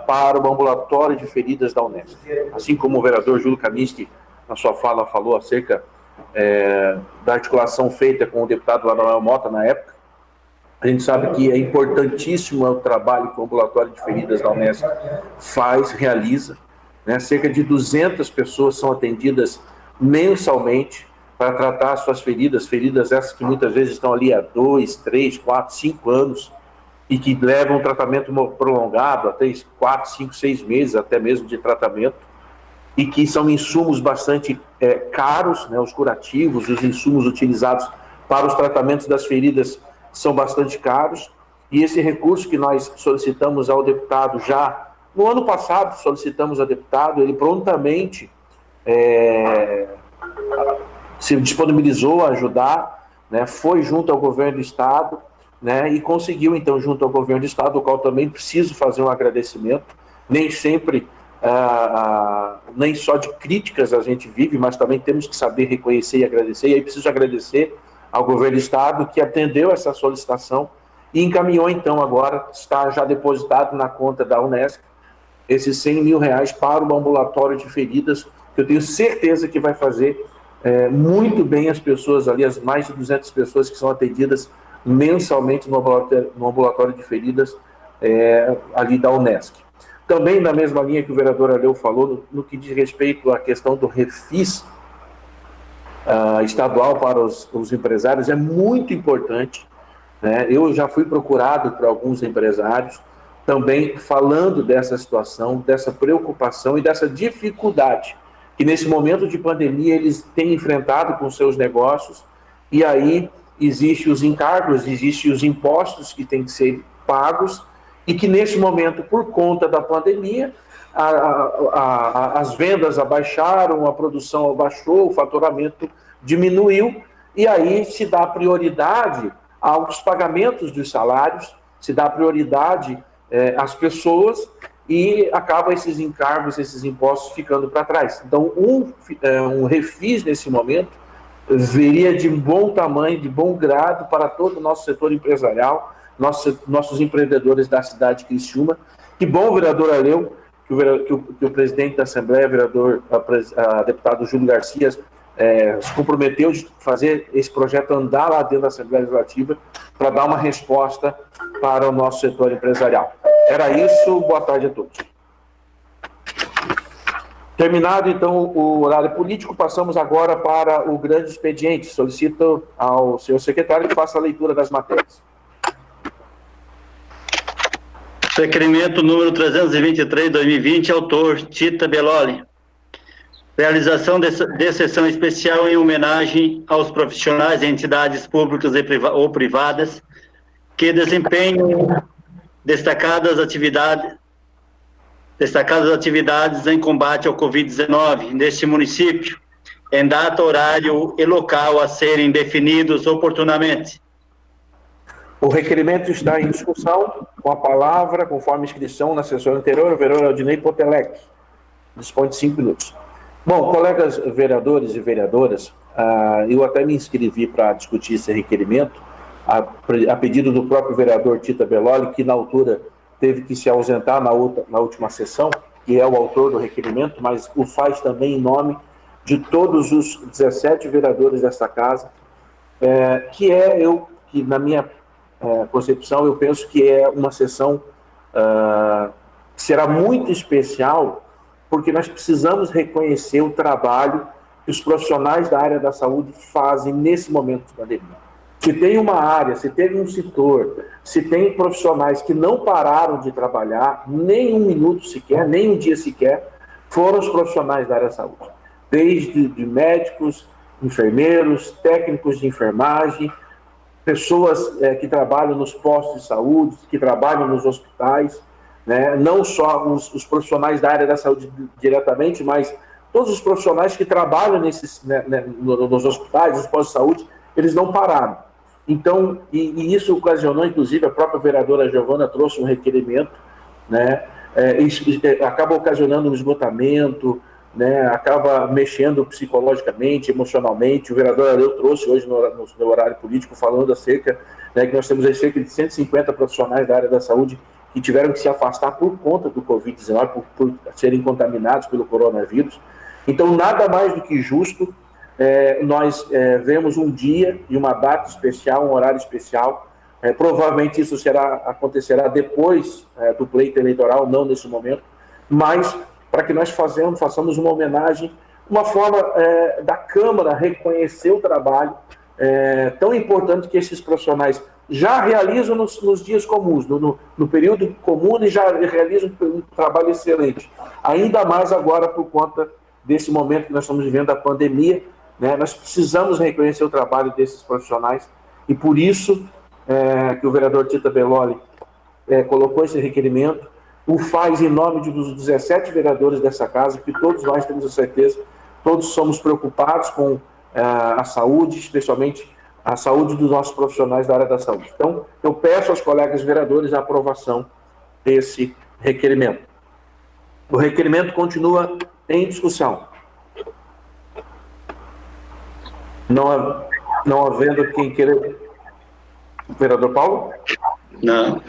para o ambulatório de feridas da Unesp. Assim como o vereador Júlio Kaminski, na sua fala, falou acerca da articulação feita com o deputado Adael Mota na época, a gente sabe que é importantíssimo o trabalho que o ambulatório de feridas da Unesp realiza, né? Cerca de 200 pessoas são atendidas mensalmente para tratar suas feridas essas que muitas vezes estão ali há 2, 3, 4, 5 anos e que levam um tratamento prolongado, até 4, 5, 6 meses até mesmo de tratamento, e que são insumos bastante caros, né? Os curativos, os insumos utilizados para os tratamentos das feridas são bastante caros, e esse recurso que nós solicitamos ao deputado já no ano passado, solicitamos ao deputado, ele prontamente se disponibilizou a ajudar, né? Foi junto ao governo do Estado, né? E conseguiu, então, junto ao governo do Estado, o qual também preciso fazer um agradecimento. Nem sempre, nem só de críticas a gente vive, mas também temos que saber reconhecer e agradecer, e aí preciso agradecer ao governo do Estado que atendeu essa solicitação e encaminhou, então, agora, está já depositado na conta da Unesp, esses R$100 mil para o ambulatório de feridas, que eu tenho certeza que vai fazer muito bem as pessoas ali, as mais de 200 pessoas que são atendidas mensalmente no ambulatório de feridas ali da Unesp. Também na mesma linha que o vereador Aleu falou, no que diz respeito à questão do refis estadual para os empresários, é muito importante, né? Eu já fui procurado por alguns empresários, também falando dessa situação, dessa preocupação e dessa dificuldade que nesse momento de pandemia eles têm enfrentado com seus negócios, e aí existem os encargos, existem os impostos que têm que ser pagos, e que nesse momento, por conta da pandemia, as vendas abaixaram, a produção abaixou, o faturamento diminuiu, e aí se dá prioridade aos pagamentos dos salários, se dá prioridade às pessoas, e acaba esses encargos, esses impostos ficando para trás. Então, um refis nesse momento veria de bom tamanho, de bom grado para todo o nosso setor empresarial, nossos empreendedores da cidade de Criciúma. Que bom, vereador Aleu, que o presidente da Assembleia, deputado Júlio Garcia, se comprometeu de fazer esse projeto andar lá dentro da Assembleia Legislativa para dar uma resposta para o nosso setor empresarial. Era isso, boa tarde a todos. Terminado, então, o horário político, passamos agora para o grande expediente. Solicito ao senhor secretário que faça a leitura das matérias. Requerimento número 323/2020, autor Tita Belloli. Realização de sessão especial em homenagem aos profissionais e entidades públicas ou privadas que desempenham destacadas atividades em combate ao Covid-19 neste município, em data, horário e local a serem definidos oportunamente. O requerimento está em discussão, com a palavra, conforme inscrição na sessão anterior, o vereador Aldinei Potelec. Dispõe de 5 minutos. Bom, colegas vereadores e vereadoras, eu até me inscrevi para discutir esse requerimento, a pedido do próprio vereador Tita Belloli, que na altura teve que se ausentar na última sessão, que é o autor do requerimento, mas o faz também em nome de todos os 17 vereadores desta casa, que na minha concepção, eu penso que é uma sessão que será muito especial, porque nós precisamos reconhecer o trabalho que os profissionais da área da saúde fazem nesse momento de pandemia. Se tem uma área, se tem um setor, se tem profissionais que não pararam de trabalhar, nem um minuto sequer, nem um dia sequer, foram os profissionais da área da saúde. Desde de médicos, enfermeiros, técnicos de enfermagem, pessoas que trabalham nos postos de saúde, que trabalham nos hospitais, né? Não só os profissionais da área da saúde diretamente, mas todos os profissionais que trabalham nos hospitais, nos postos de saúde, eles não pararam. Então, e isso ocasionou, inclusive, a própria vereadora Giovana trouxe um requerimento, né? Isso acaba ocasionando um esgotamento, né? Acaba mexendo psicologicamente, emocionalmente. O vereador Aleu trouxe hoje no horário político, falando acerca, né, que nós temos aí cerca de 150 profissionais da área da saúde que tiveram que se afastar por conta do Covid-19, por serem contaminados pelo coronavírus. Então, nada mais do que justo nós vemos um dia e uma data especial, um horário especial. Provavelmente isso acontecerá depois do pleito eleitoral, não nesse momento, mas para que nós façamos uma homenagem, uma forma da Câmara reconhecer o trabalho tão importante que esses profissionais já realizam nos dias comuns, no período comum, e já realizam um trabalho excelente. Ainda mais agora por conta desse momento que nós estamos vivendo, da pandemia, né? Nós precisamos reconhecer o trabalho desses profissionais, e por isso que o vereador Tita Belloli colocou esse requerimento, o faz em nome dos 17 vereadores dessa casa, que todos nós temos a certeza, todos somos preocupados com a saúde, especialmente a saúde dos nossos profissionais da área da saúde. Então, eu peço aos colegas vereadores a aprovação desse requerimento. O requerimento continua em discussão. Não havendo quem queira... Vereador Paulo? Não.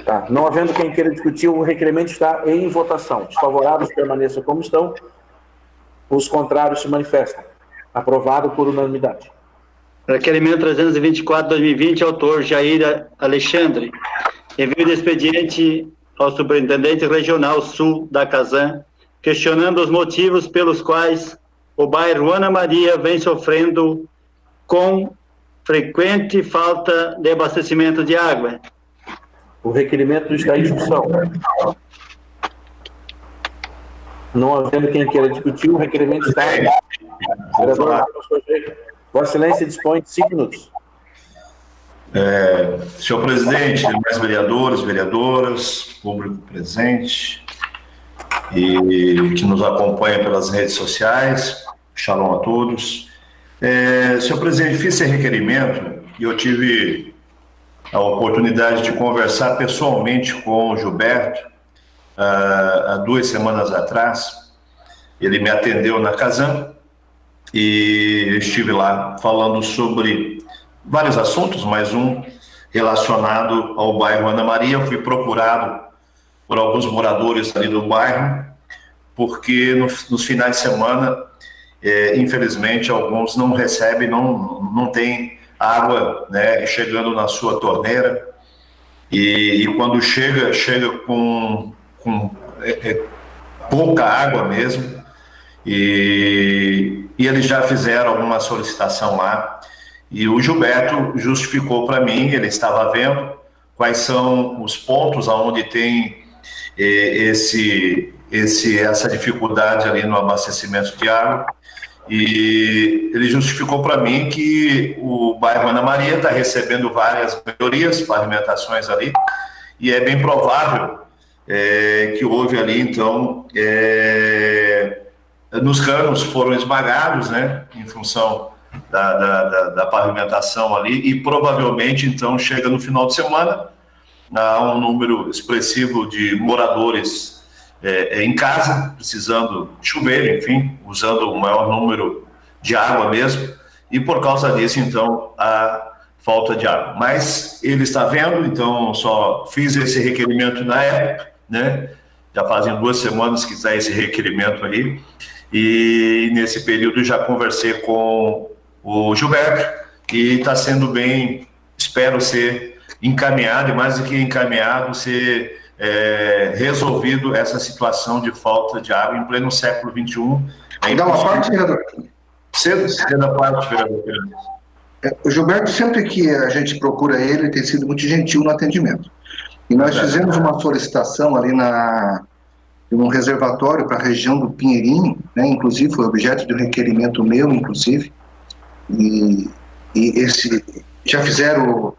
Tá. Não havendo quem queira discutir, o requerimento está em votação. Os favoráveis permaneçam como estão, os contrários se manifestam. Aprovado por unanimidade. Requerimento 324/2020, autor Jair Alexandre. Envio de expediente ao Superintendente Regional Sul da Casan, questionando os motivos pelos quais o bairro Ana Maria vem sofrendo com frequente falta de abastecimento de água. O requerimento está em discussão. Não havendo quem queira discutir, o requerimento está... Vossa Excelência dispõe de 5 minutos. Senhor presidente, demais vereadores, vereadoras, público presente e que nos acompanha pelas redes sociais, shalom a todos. Senhor presidente, fiz esse requerimento e eu tive a oportunidade de conversar pessoalmente com o Gilberto há 2 semanas atrás. Ele me atendeu na Casan e estive lá falando sobre vários assuntos, mas um relacionado ao bairro Ana Maria. Fui procurado por alguns moradores ali do bairro, porque nos finais de semana, infelizmente, alguns não recebem, não tem água, né, chegando na sua torneira, e quando chega com pouca água mesmo, e eles já fizeram alguma solicitação lá, e o Gilberto justificou para mim, ele estava vendo quais são os pontos onde tem essa dificuldade ali no abastecimento de água, e ele justificou para mim que o bairro Ana Maria está recebendo várias melhorias, pavimentações ali, e é bem provável que houve ali, então, nos canos foram esmagados, né, em função da pavimentação ali, e provavelmente, então, chega no final de semana, há um número expressivo de moradores em casa, precisando de chuveiro, enfim, usando o maior número de água mesmo, e por causa disso, então, a falta de água. Mas ele está vendo, então, só fiz esse requerimento na época, né? Já fazem 2 semanas que está esse requerimento aí, e nesse período já conversei com o Gilberto, e está sendo bem, espero ser encaminhado, e mais do que encaminhado, ser resolvido essa situação de falta de água em pleno século XXI. Dá uma parte, vereador? Cedo a parte, vereador. O Gilberto, sempre que a gente procura ele, tem sido muito gentil no atendimento. E nós fizemos uma solicitação ali num reservatório para a região do Pinheirinho, né? Inclusive foi objeto de um requerimento meu, inclusive, e já fizeram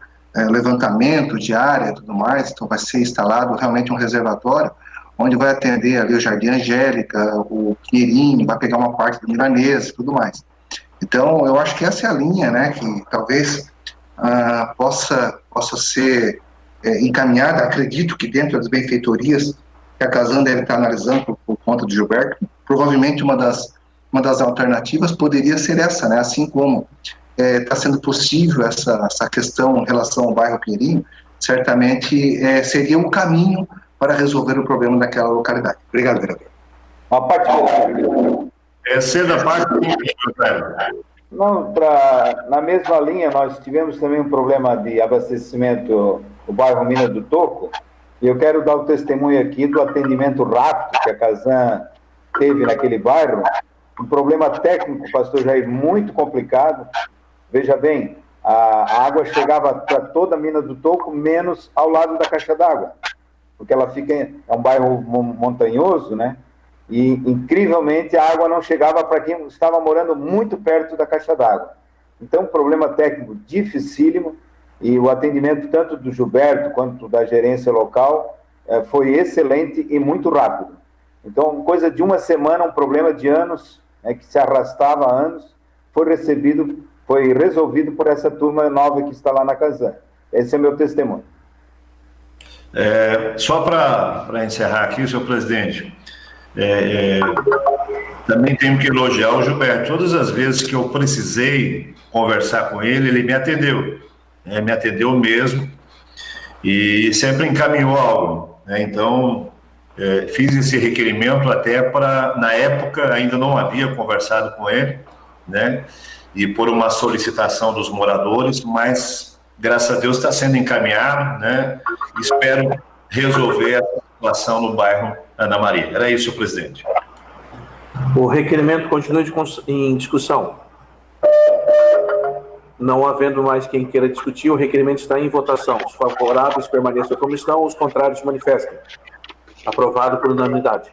levantamento de área e tudo mais, então vai ser instalado realmente um reservatório onde vai atender ali o Jardim Angélica, o Pinheirinho, vai pegar uma parte do Milanês e tudo mais. Então, eu acho que essa é a linha, né, que talvez possa ser encaminhada. Acredito que dentro das benfeitorias que a Casan deve estar analisando por conta do Gilberto, provavelmente uma das alternativas poderia ser essa, né, assim como está sendo possível essa questão em relação ao bairro Pinheirinho, certamente seria um caminho para resolver o problema daquela localidade. Obrigado, vereador. Uma parte cedo a parte. Não, na mesma linha, nós tivemos também um problema de abastecimento no bairro Mina do Toco, e eu quero dar o testemunho aqui do atendimento rápido que a Casan teve naquele bairro, um problema técnico, pastor Jair, muito complicado. Veja bem, a água chegava para toda a Mina do Toco, menos ao lado da caixa d'água, porque ela é um bairro montanhoso, né? E, incrivelmente, a água não chegava para quem estava morando muito perto da caixa d'água. Então, um problema técnico dificílimo, e o atendimento tanto do Gilberto quanto da gerência local foi excelente e muito rápido. Então, coisa de 1 semana, um problema de anos, né, que se arrastava há anos, foi resolvido por essa turma nova que está lá na Casan. Esse é meu testemunho. Só para encerrar aqui, senhor presidente, também tenho que elogiar o Gilberto. Todas as vezes que eu precisei conversar com ele, ele me atendeu. Me atendeu mesmo e sempre encaminhou algo. Então, fiz esse requerimento até na época, ainda não havia conversado com ele, né? E por uma solicitação dos moradores, mas graças a Deus está sendo encaminhado, né? Espero resolver a situação no bairro Ana Maria. Era isso, presidente. O requerimento continua em discussão. Não havendo mais quem queira discutir, o requerimento está em votação. Os favoráveis permaneçam na comissão, os contrários manifestem. Aprovado por unanimidade.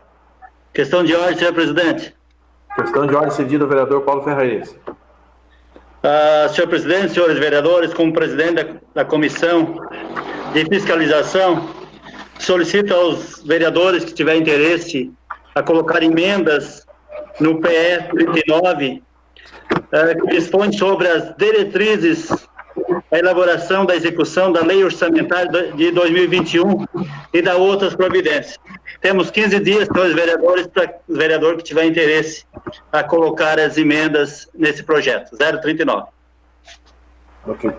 Questão de ordem, senhor presidente. Questão de ordem cedida ao vereador Paulo Ferrares. Senhor presidente, senhores vereadores, como presidente da Comissão de Fiscalização, solicito aos vereadores que tiverem interesse a colocar emendas no PE 39, que dispõe sobre as diretrizes, a elaboração da execução da Lei Orçamentária de 2021 e da outras providências. Temos 15 dias, senhores vereadores, para o vereador que tiver interesse a colocar as emendas nesse projeto. 039. Ok.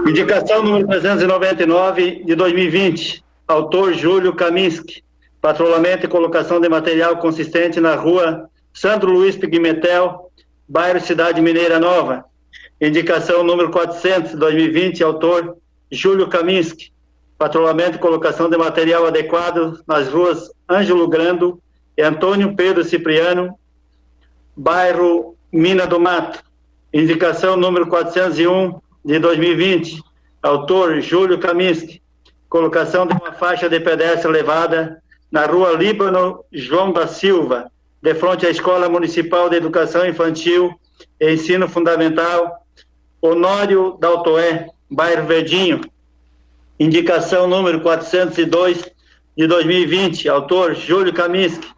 Indicação número 399 de 2020, autor Júlio Kaminski, patrulhamento e colocação de material consistente na rua Sandro Luiz Pimentel, bairro Cidade Mineira Nova. Indicação número 400 de 2020, autor Júlio Kaminski, patrulhamento e colocação de material adequado nas ruas Ângelo Grando e Antônio Pedro Cipriano, bairro Mina do Mato. Indicação número 401 de 2020, autor Júlio Kaminski, colocação de uma faixa de pedestre elevada na rua Líbano João da Silva, de frente à Escola Municipal de Educação Infantil e Ensino Fundamental, Honório Daltoé, bairro Verdinho. Indicação número 402 de 2020, autor Júlio Kaminski,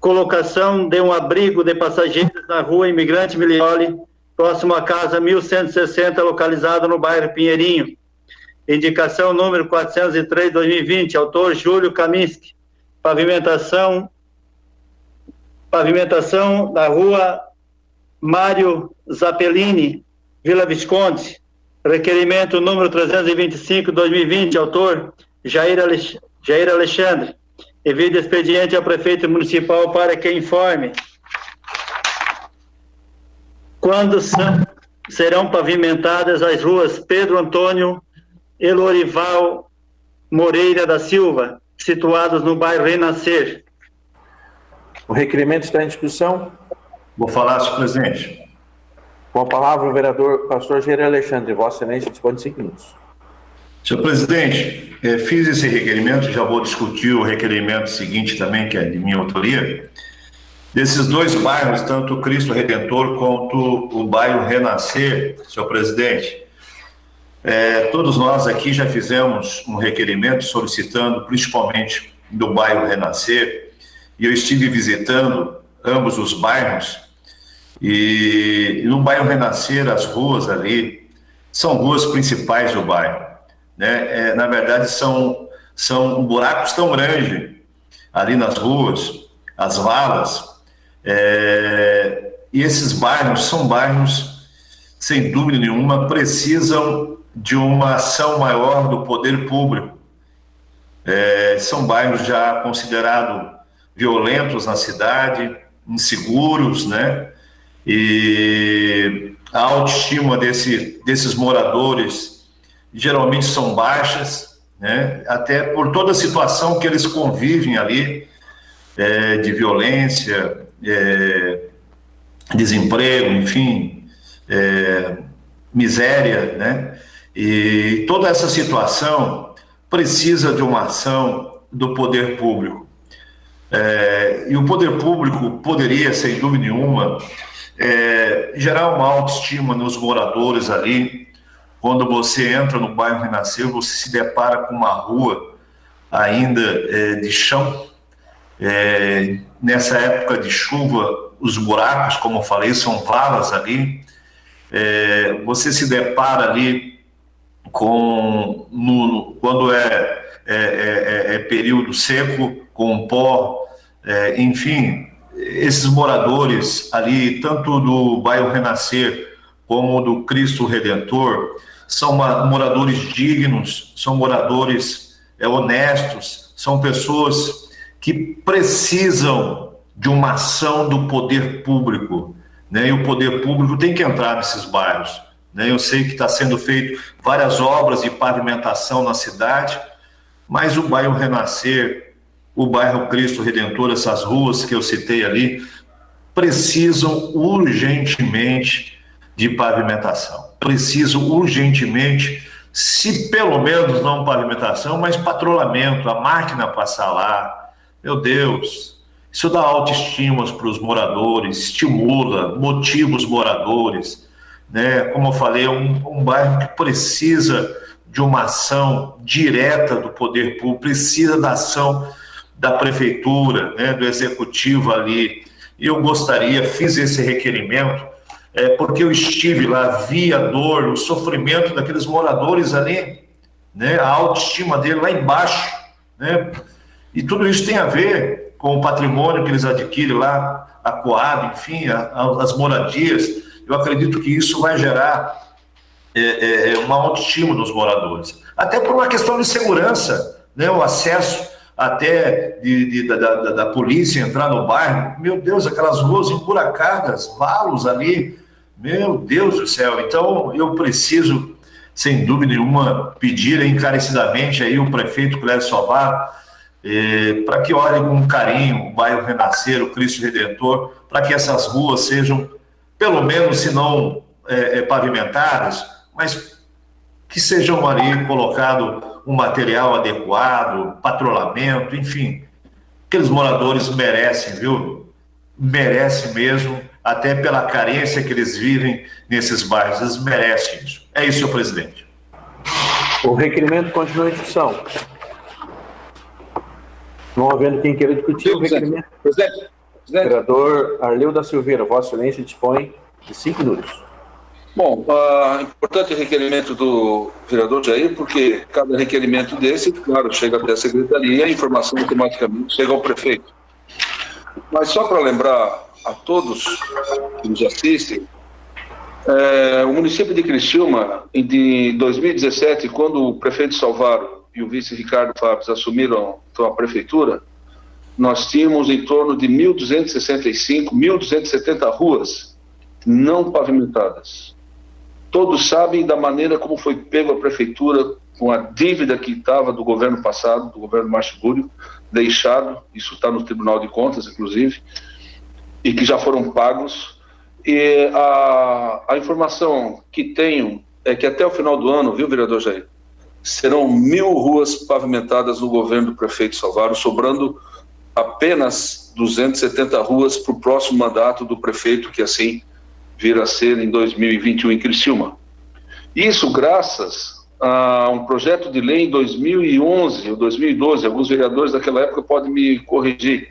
colocação de um abrigo de passageiros na rua Imigrante Milioli, próximo à casa 1160, localizado no bairro Pinheirinho. Indicação número 403 de 2020, autor Júlio Kaminski, pavimentação da rua Mário Zappellini, Vila Visconde. Requerimento número 325 de 2020, autor Jair Alexandre. Envio expediente ao prefeito municipal para que informe quando serão pavimentadas as ruas Pedro Antônio e Lorival Moreira da Silva, situados no bairro Renascer. O requerimento está em discussão. Vou falar, senhor presidente. Com a palavra o vereador pastor Jair Alexandre. Vossa Excelência dispõe de 5 minutos. Senhor presidente, fiz esse requerimento, já vou discutir o requerimento seguinte também, que é de minha autoria. Desses dois bairros, tanto o Cristo Redentor quanto o bairro Renascer, senhor presidente, todos nós aqui já fizemos um requerimento solicitando, principalmente do bairro Renascer, e eu estive visitando ambos os bairros, e no bairro Renascer, as ruas ali são ruas principais do bairro, né? Na verdade, são buracos tão grandes ali nas ruas, as valas, e esses bairros são bairros, sem dúvida nenhuma, precisam de uma ação maior do poder público. São bairros já considerados violentos na cidade, inseguros, né? E a autoestima desses moradores geralmente são baixas, né? Até por toda a situação que eles convivem ali, de violência, desemprego, enfim, miséria, né? E toda essa situação precisa de uma ação do poder público. E o poder público poderia, sem dúvida nenhuma, gerar uma autoestima nos moradores ali. Quando você entra no bairro Renascer, você se depara com uma rua ainda de chão. Nessa época de chuva, os buracos, como eu falei, são valas ali. Você se depara ali quando é período seco, com pó, enfim, esses moradores ali, tanto do bairro Renascer como do Cristo Redentor, são moradores dignos, são moradores honestos, são pessoas que precisam de uma ação do poder público, né? E o poder público tem que entrar nesses bairros, né? Eu sei que está sendo feito várias obras de pavimentação na cidade, mas o bairro Renascer, o bairro Cristo Redentor, essas ruas que eu citei ali, precisam urgentemente de pavimentação. Precisam urgentemente, se pelo menos não pavimentação, mas patrulhamento, a máquina passar lá. Meu Deus, isso dá autoestima para os moradores, estimula, motiva os moradores, né? Como eu falei, é um bairro que precisa de uma ação direta do poder público, precisa da ação da prefeitura, né, do executivo ali. E eu fiz esse requerimento, porque eu estive lá, vi a dor, o sofrimento daqueles moradores ali, né, a autoestima dele lá embaixo, né, e tudo isso tem a ver com o patrimônio que eles adquirem lá, a Coab, enfim, as moradias. Eu acredito que isso vai gerar uma autoestima dos moradores. Até por uma questão de segurança, né? O acesso até da polícia entrar no bairro. Meu Deus, aquelas ruas emburacadas, valos ali. Meu Deus do céu. Então, eu preciso, sem dúvida nenhuma, pedir encarecidamente aí o prefeito Clécio Salvaro para que olhe com carinho o bairro Renascer, o Cristo Redentor, para que essas ruas sejam, pelo menos, se não pavimentadas, mas que sejam ali colocado um material adequado, patrulhamento, enfim. Aqueles moradores merecem, viu? Merecem mesmo, até pela carência que eles vivem nesses bairros. Eles merecem isso. É isso, senhor presidente. O requerimento continua em discussão. Não havendo quem queira discutir o requerimento. Presidente. Vereador Arleu da Silveira, Vossa Excelência dispõe de 5 minutos. Bom, importante requerimento do vereador Jair, porque cada requerimento desse, claro, chega até a secretaria e a informação automaticamente chega ao prefeito. Mas só para lembrar a todos que nos assistem, o município de Criciúma, em 2017, quando o prefeito Salvaro e o vice Ricardo Fábio assumiram então, a prefeitura, nós tínhamos em torno de 1.265, 1.270 ruas não pavimentadas. Todos sabem da maneira como foi pego a prefeitura com a dívida que estava do governo passado, do governo Márcio Gúrio, deixado, isso está no Tribunal de Contas, inclusive, e que já foram pagos. E a informação que tenho é que até o final do ano, viu, vereador Jair, serão 1.000 ruas pavimentadas no governo do prefeito Salvaro, sobrando apenas 270 ruas para o próximo mandato do prefeito, que assim vir a ser em 2021 em Criciúma. Isso graças a um projeto de lei em 2011 ou 2012, alguns vereadores daquela época podem me corrigir,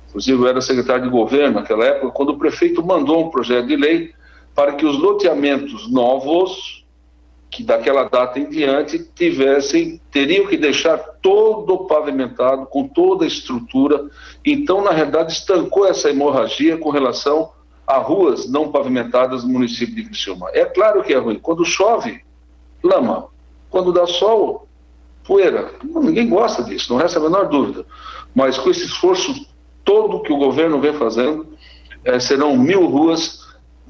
inclusive eu era secretário de governo naquela época, quando o prefeito mandou um projeto de lei para que os loteamentos novos, que daquela data em diante, teriam que deixar todo pavimentado, com toda a estrutura. Então, na realidade, estancou essa hemorragia com relação a ruas não pavimentadas no município de Criciúma. É claro que é ruim. Quando chove, lama. Quando dá sol, poeira. Ninguém gosta disso, não resta a menor dúvida. Mas com esse esforço todo que o governo vem fazendo, serão 1.000 ruas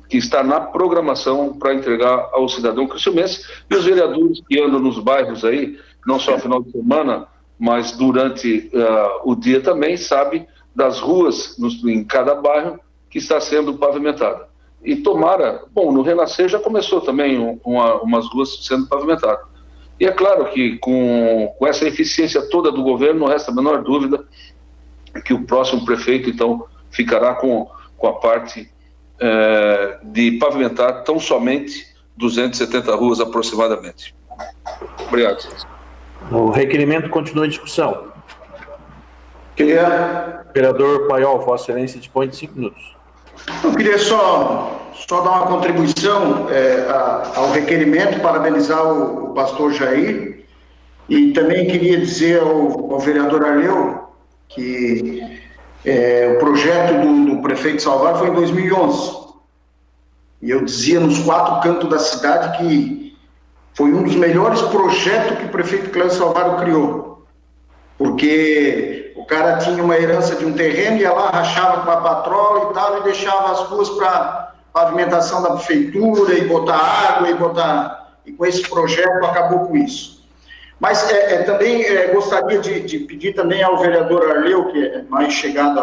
que está na programação para entregar ao cidadão criciumense. E os vereadores que andam nos bairros aí, não só no final de semana, mas durante o dia também, sabem das ruas em cada bairro que está sendo pavimentada. E tomara, bom, no Renascer já começou também umas ruas sendo pavimentadas. E é claro que com essa eficiência toda do governo, não resta a menor dúvida que o próximo prefeito, então, ficará com a parte de pavimentar tão somente 270 ruas aproximadamente. Obrigado. O requerimento continua em discussão. Vereador Paiol, Vossa Excelência dispõe de 5 minutos. Eu queria só dar uma contribuição ao requerimento, parabenizar o pastor Jair, e também queria dizer ao vereador Arleu que o projeto do prefeito Salvador foi em 2011, e eu dizia nos 4 cantos da cidade que foi um dos melhores projetos que o prefeito Clécio Salvador criou, porque o cara tinha uma herança de um terreno, ia lá, rachava com a patrola e tal, e deixava as ruas para pavimentação da prefeitura, e botar água, e com esse projeto acabou com isso. Mas também gostaria de pedir também ao vereador Arleu, que é mais chegado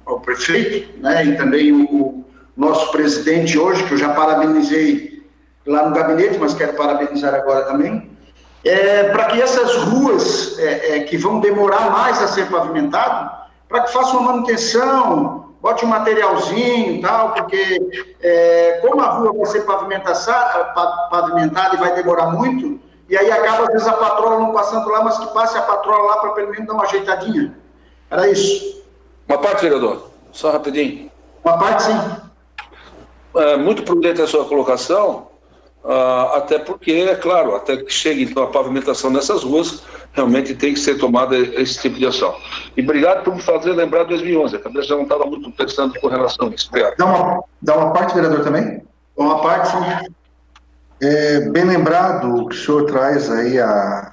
ao prefeito, né, e também o nosso presidente hoje, que eu já parabenizei lá no gabinete, mas quero parabenizar agora também, para que essas ruas que vão demorar mais a ser pavimentado, para que faça uma manutenção, bote um materialzinho e tal, porque como a rua vai ser pavimentada e vai demorar muito, e aí acaba, às vezes, a patrola não passando lá, mas que passe a patrola lá para pelo menos dar uma ajeitadinha. Era isso. Uma parte, vereador, só rapidinho. Uma parte, sim. Muito prudente a sua colocação, até porque, é claro, até que chegue então a pavimentação nessas ruas, realmente tem que ser tomada esse tipo de ação. E obrigado por me fazer lembrar de 2011, a cabeça já não estava muito pensando com relação a isso. Obrigado. Dá uma parte, vereador, também? Uma parte, sim. Bem lembrado o que o senhor traz aí a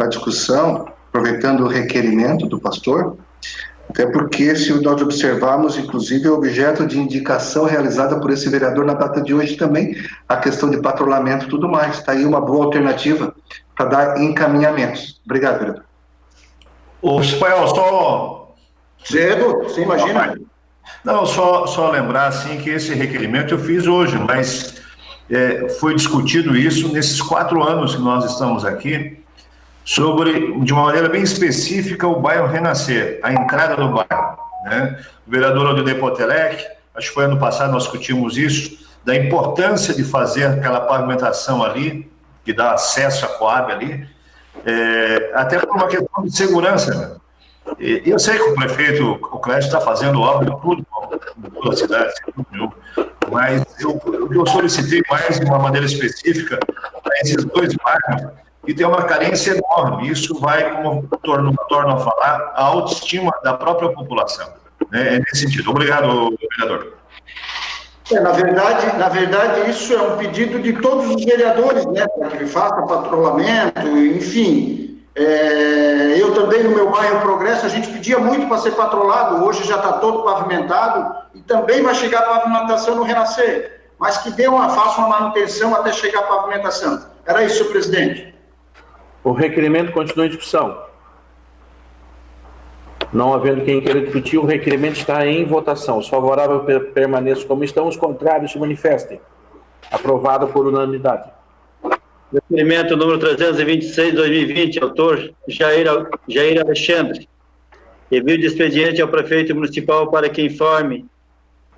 discussão, aproveitando o requerimento do pastor, até porque, se nós observarmos, inclusive, é objeto de indicação realizada por esse vereador na data de hoje também, a questão de patrulhamento e tudo mais. Está aí uma boa alternativa para dar encaminhamentos. Obrigado, vereador. O Ismael, só... Cedo, você imagina? Não, só lembrar, assim, que esse requerimento eu fiz hoje, mas foi discutido isso nesses 4 anos que nós estamos aqui, sobre, de uma maneira bem específica, o bairro Renascer, a entrada do bairro, né? O vereador Odilei Potelec, acho que foi ano passado, nós discutimos isso, da importância de fazer aquela pavimentação ali, que dá acesso à Coab ali, até por uma questão de segurança, né? Eu sei que o prefeito, o Clécio, está fazendo obra em toda a cidade, mas eu solicitei mais de uma maneira específica para esses 2 bairros, que tem uma carência enorme. Isso vai, como torno a falar, a autoestima da própria população. É nesse sentido. Obrigado, vereador. Na verdade, isso é um pedido de todos os vereadores, né, para que faça patrulhamento, enfim. Eu também, no meu bairro Progresso, a gente pedia muito para ser patrulhado, hoje já está todo pavimentado, e também vai chegar a pavimentação no Renascer, mas que faça uma manutenção até chegar a pavimentação. Era isso, senhor presidente. O requerimento continua em discussão. Não havendo quem queira discutir, o requerimento está em votação. Os favoráveis permaneçam como estão, os contrários se manifestem. Aprovado por unanimidade. Requerimento número 326/2020, autor Jair Alexandre. Envio de expediente ao prefeito municipal para que informe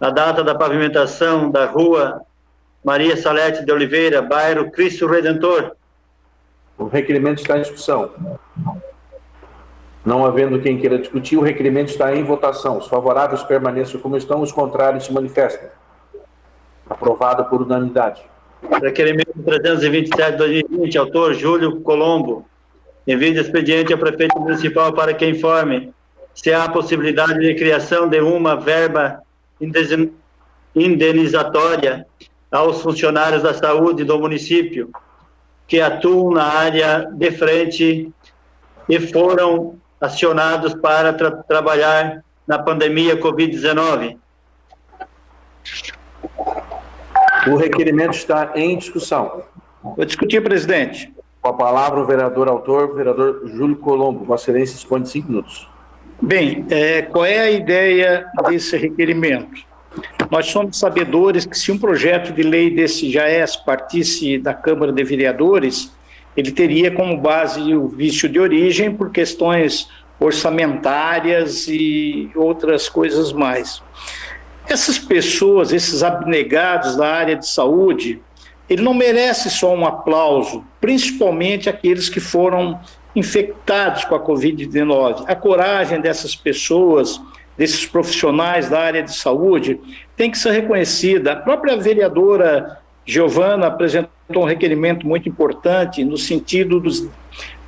a data da pavimentação da rua Maria Salete de Oliveira, bairro Cristo Redentor. O requerimento está em discussão. Não havendo quem queira discutir, o requerimento está em votação. Os favoráveis permaneçam como estão, os contrários se manifestem. Aprovado por unanimidade. Requerimento 327/2020, autor Júlio Colombo. Envio de expediente ao prefeito municipal para que informe se há possibilidade de criação de uma verba indenizatória aos funcionários da saúde do município que atuam na área de frente e foram acionados para trabalhar na pandemia Covid-19. O requerimento está em discussão. Vou discutir, presidente. Com a palavra o vereador autor, o vereador Júlio Colombo. Vossa Excelência dispõe de 5 minutos. Bem, qual é a ideia desse requerimento? Nós somos sabedores que se um projeto de lei desse JAES partisse da Câmara de Vereadores, ele teria como base o vício de origem por questões orçamentárias e outras coisas mais. Essas pessoas, esses abnegados da área de saúde, ele não merece só um aplauso, principalmente aqueles que foram infectados com a Covid-19. A coragem dessas pessoas, desses profissionais da área de saúde, tem que ser reconhecida. A própria vereadora Giovana apresentou um requerimento muito importante no sentido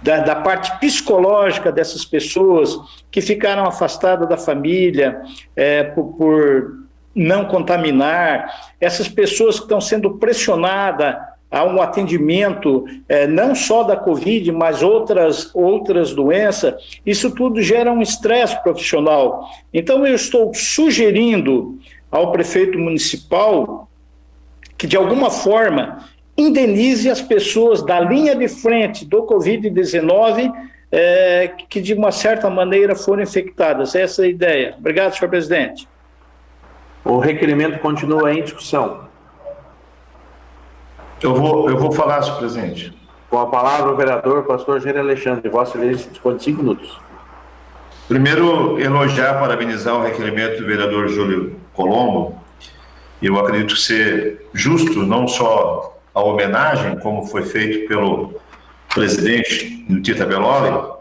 da parte psicológica dessas pessoas que ficaram afastadas da família por não contaminar, essas pessoas que estão sendo pressionadas a um atendimento não só da Covid, mas outras doenças, isso tudo gera um estresse profissional. Então eu estou sugerindo ao prefeito municipal que de alguma forma indenize as pessoas da linha de frente do Covid-19 que de uma certa maneira foram infectadas. Essa é a ideia. Obrigado, senhor presidente. O requerimento continua em discussão. Eu vou falar, senhor presidente. Com a palavra o vereador pastor Jair Alexandre. Vossa Excelência dispõe de 5 minutos. Primeiro, elogiar, parabenizar o requerimento do vereador Júlio Colombo. Eu acredito ser justo, não só a homenagem, como foi feito pelo presidente Tita Belloli,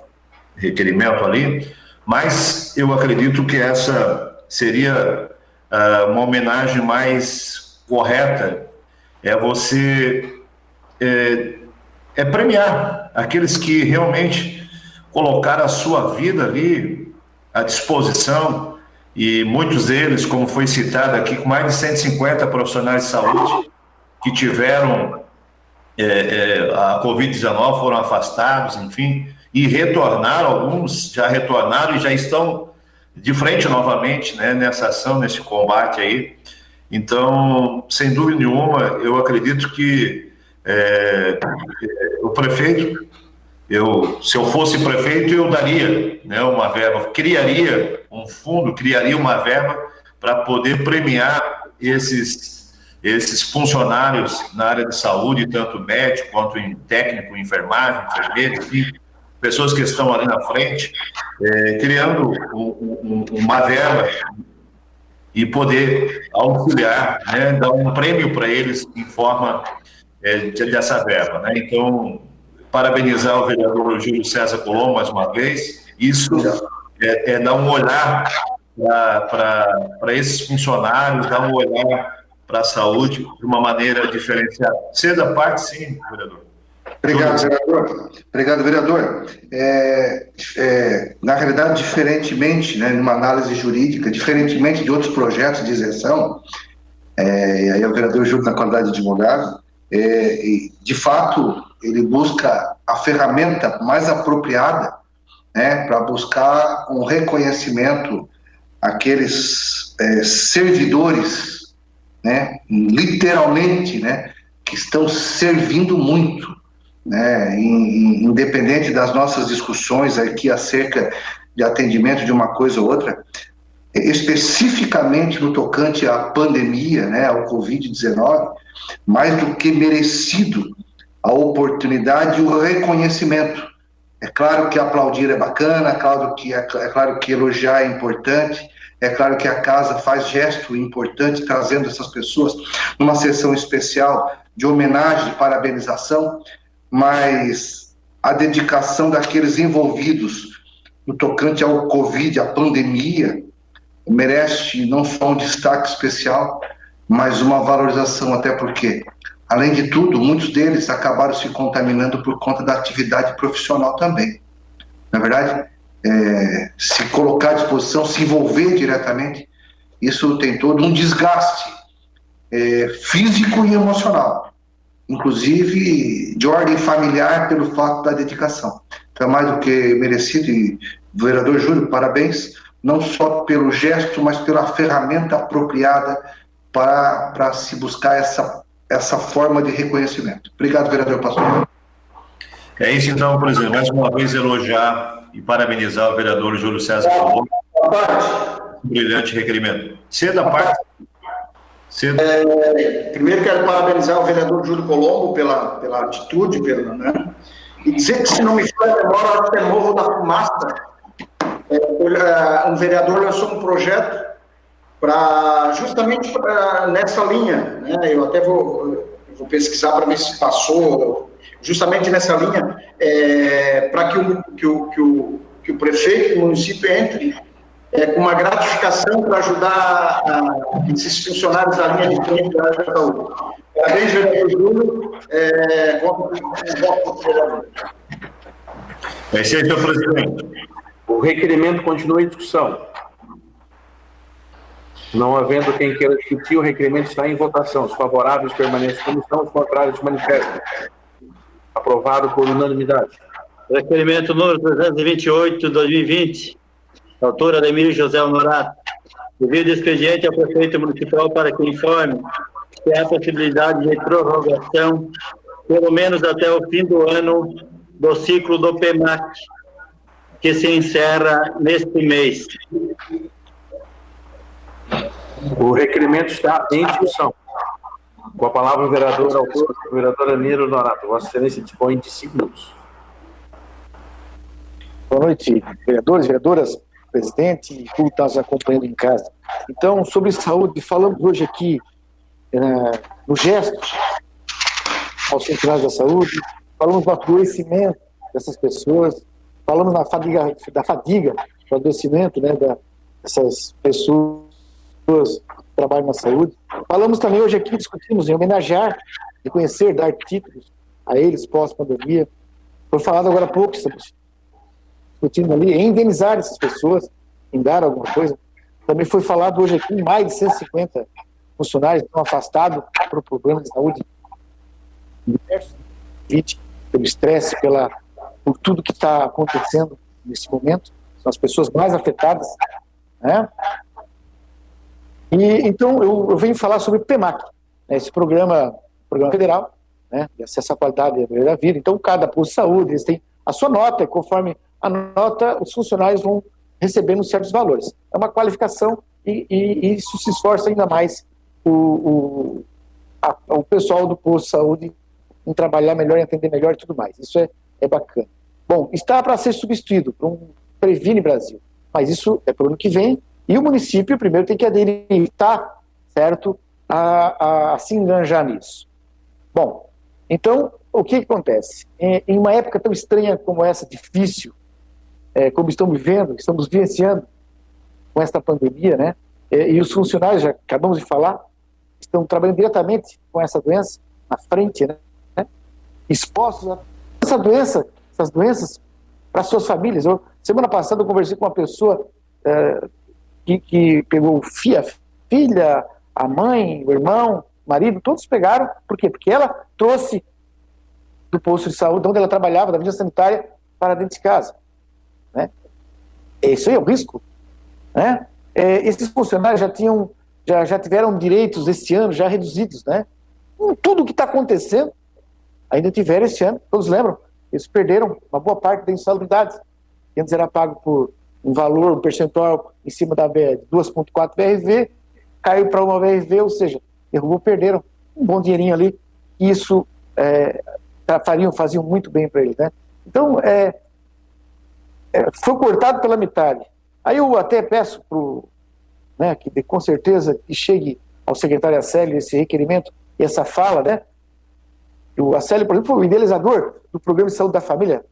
requerimento ali, mas eu acredito que essa seria uma homenagem mais correta, você premiar aqueles que realmente colocaram a sua vida ali à disposição, e muitos deles, como foi citado aqui, com mais de 150 profissionais de saúde que tiveram a Covid-19 foram afastados, enfim, e retornaram, alguns já retornaram e já estão de frente novamente, né, nessa ação, nesse combate aí. Então, sem dúvida nenhuma, eu acredito que o prefeito, se eu fosse prefeito, eu daria, né, uma verba, criaria um fundo, criaria uma verba para poder premiar esses funcionários na área de saúde, tanto médico quanto técnico, enfermagem, enfermeiro, enfim, pessoas que estão ali na frente, criando uma verba e poder auxiliar, né, dar um prêmio para eles em forma dessa verba, né? Então, parabenizar o vereador Júlio César Colombo mais uma vez. Isso dar um olhar para esses funcionários, dar um olhar para a saúde de uma maneira diferenciada. Cedo a parte, sim, vereador. Obrigado, vereador. Obrigado, vereador. Na realidade, diferentemente, né, numa análise jurídica, diferentemente de outros projetos de isenção, e aí o vereador Júlio, na qualidade de advogado, de fato, ele busca a ferramenta mais apropriada, né, para buscar um reconhecimento àqueles servidores, né, literalmente, né, que estão servindo muito, né, independente das nossas discussões aqui acerca de atendimento de uma coisa ou outra, especificamente no tocante à pandemia, né, ao Covid-19, mais do que merecido a oportunidade e o reconhecimento. É claro que aplaudir é bacana, é claro que elogiar é importante, é claro que a casa faz gesto importante trazendo essas pessoas numa sessão especial de homenagem e parabenização, mas a dedicação daqueles envolvidos no tocante ao Covid, à pandemia, merece não só um destaque especial, mas uma valorização, até porque, além de tudo, muitos deles acabaram se contaminando por conta da atividade profissional também. Na verdade, se colocar à disposição, se envolver diretamente, isso tem todo um desgaste físico e emocional, inclusive de ordem familiar pelo fato da dedicação. Então é mais do que merecido, e vereador Júlio, parabéns, não só pelo gesto, mas pela ferramenta apropriada para se buscar essa forma de reconhecimento. Obrigado, vereador Pastor. É isso então, presidente. Mais uma vez elogiar e parabenizar o vereador Júlio César Colombo. Brilhante requerimento. Cedo a parte. Primeiro quero parabenizar o vereador Júlio Colombo pela atitude, né? E dizer que, se não me falha a memória, acho que é Morro da Fumaça, um vereador lançou um projeto justamente nessa linha, né? Eu até vou pesquisar para ver se passou justamente nessa linha, para que o prefeito do município entre com uma gratificação para ajudar esses funcionários da linha de frente da área da saúde. Parabéns, vereador Júlio. Voto do vereador. Esse é o senhor presidente. O requerimento continua em discussão. Não havendo quem queira discutir, o requerimento está em votação. Os favoráveis permanecem como estão, os contrários se manifestam. Aprovado por unanimidade. Requerimento número 328, 2020. Autor Ademir José Honorato. Devido expediente ao prefeito municipal para que informe se há possibilidade de prorrogação, pelo menos até o fim do ano, do ciclo do PEMAC, que se encerra neste mês. O requerimento está em discussão. Com a palavra o vereador autor, o vereador Ademir Honorato. Vossa Excelência dispõe de 5 minutos. Boa noite, vereadores, vereadoras, presidente e tudo está nos acompanhando em casa. Então, sobre saúde, falamos hoje aqui no gesto aos funcionários da saúde, falamos do adoecimento dessas pessoas, falamos da fadiga, do adoecimento, né, dessas pessoas que trabalham na saúde. Falamos também hoje aqui, discutimos em homenagear, reconhecer, dar títulos a eles pós-pandemia. Foi falado agora há pouco, estamos discutindo ali, em indenizar essas pessoas, em dar alguma coisa. Também foi falado hoje aqui em mais de 150 funcionários que estão afastados por problemas de saúde. pelo estresse, por tudo que está acontecendo nesse momento, são as pessoas mais afetadas, né? E então eu venho falar sobre o PEMAC, né, esse programa federal, né, de acesso à qualidade da vida. Então cada posto de saúde, eles têm a sua nota, e conforme a nota, os funcionários vão recebendo certos valores. É uma qualificação e isso se esforça ainda mais o pessoal do posto de saúde em trabalhar melhor, em atender melhor e tudo mais. Isso é bacana. Bom, está para ser substituído por um Previne Brasil, mas isso é para o ano que vem, e o município primeiro tem que aderir, tá, certo, a se enganjar nisso. Bom, então, o que acontece? Em uma época tão estranha como essa, difícil, como estamos vivendo, estamos vivenciando com essa pandemia, né? E os funcionários, já acabamos de falar, estão trabalhando diretamente com essa doença, na frente, né? Expostos a essas doenças para suas famílias. Semana passada eu conversei com uma pessoa que pegou a filha, a mãe, o irmão, o marido, todos pegaram. Por quê? Porque ela trouxe do posto de saúde, onde ela trabalhava, da vigilância sanitária, para dentro de casa. Né? Isso aí é o risco. Né? Esses funcionários já tiveram direitos esse ano já reduzidos. Né? Tudo o que está acontecendo, ainda tiveram esse ano, todos lembram, eles perderam uma boa parte da insalubridade, que antes era pago por um valor, um percentual em cima da 2,4 VRV, caiu para uma VRV, ou seja, perderam um bom dinheirinho ali, e isso faziam muito bem para eles. Né? Então, foi cortado pela metade. Aí eu até peço né, que com certeza que chegue ao secretário Acélio esse requerimento e essa fala, né? O Acélio, por exemplo, foi o idealizador do Programa de Saúde da Família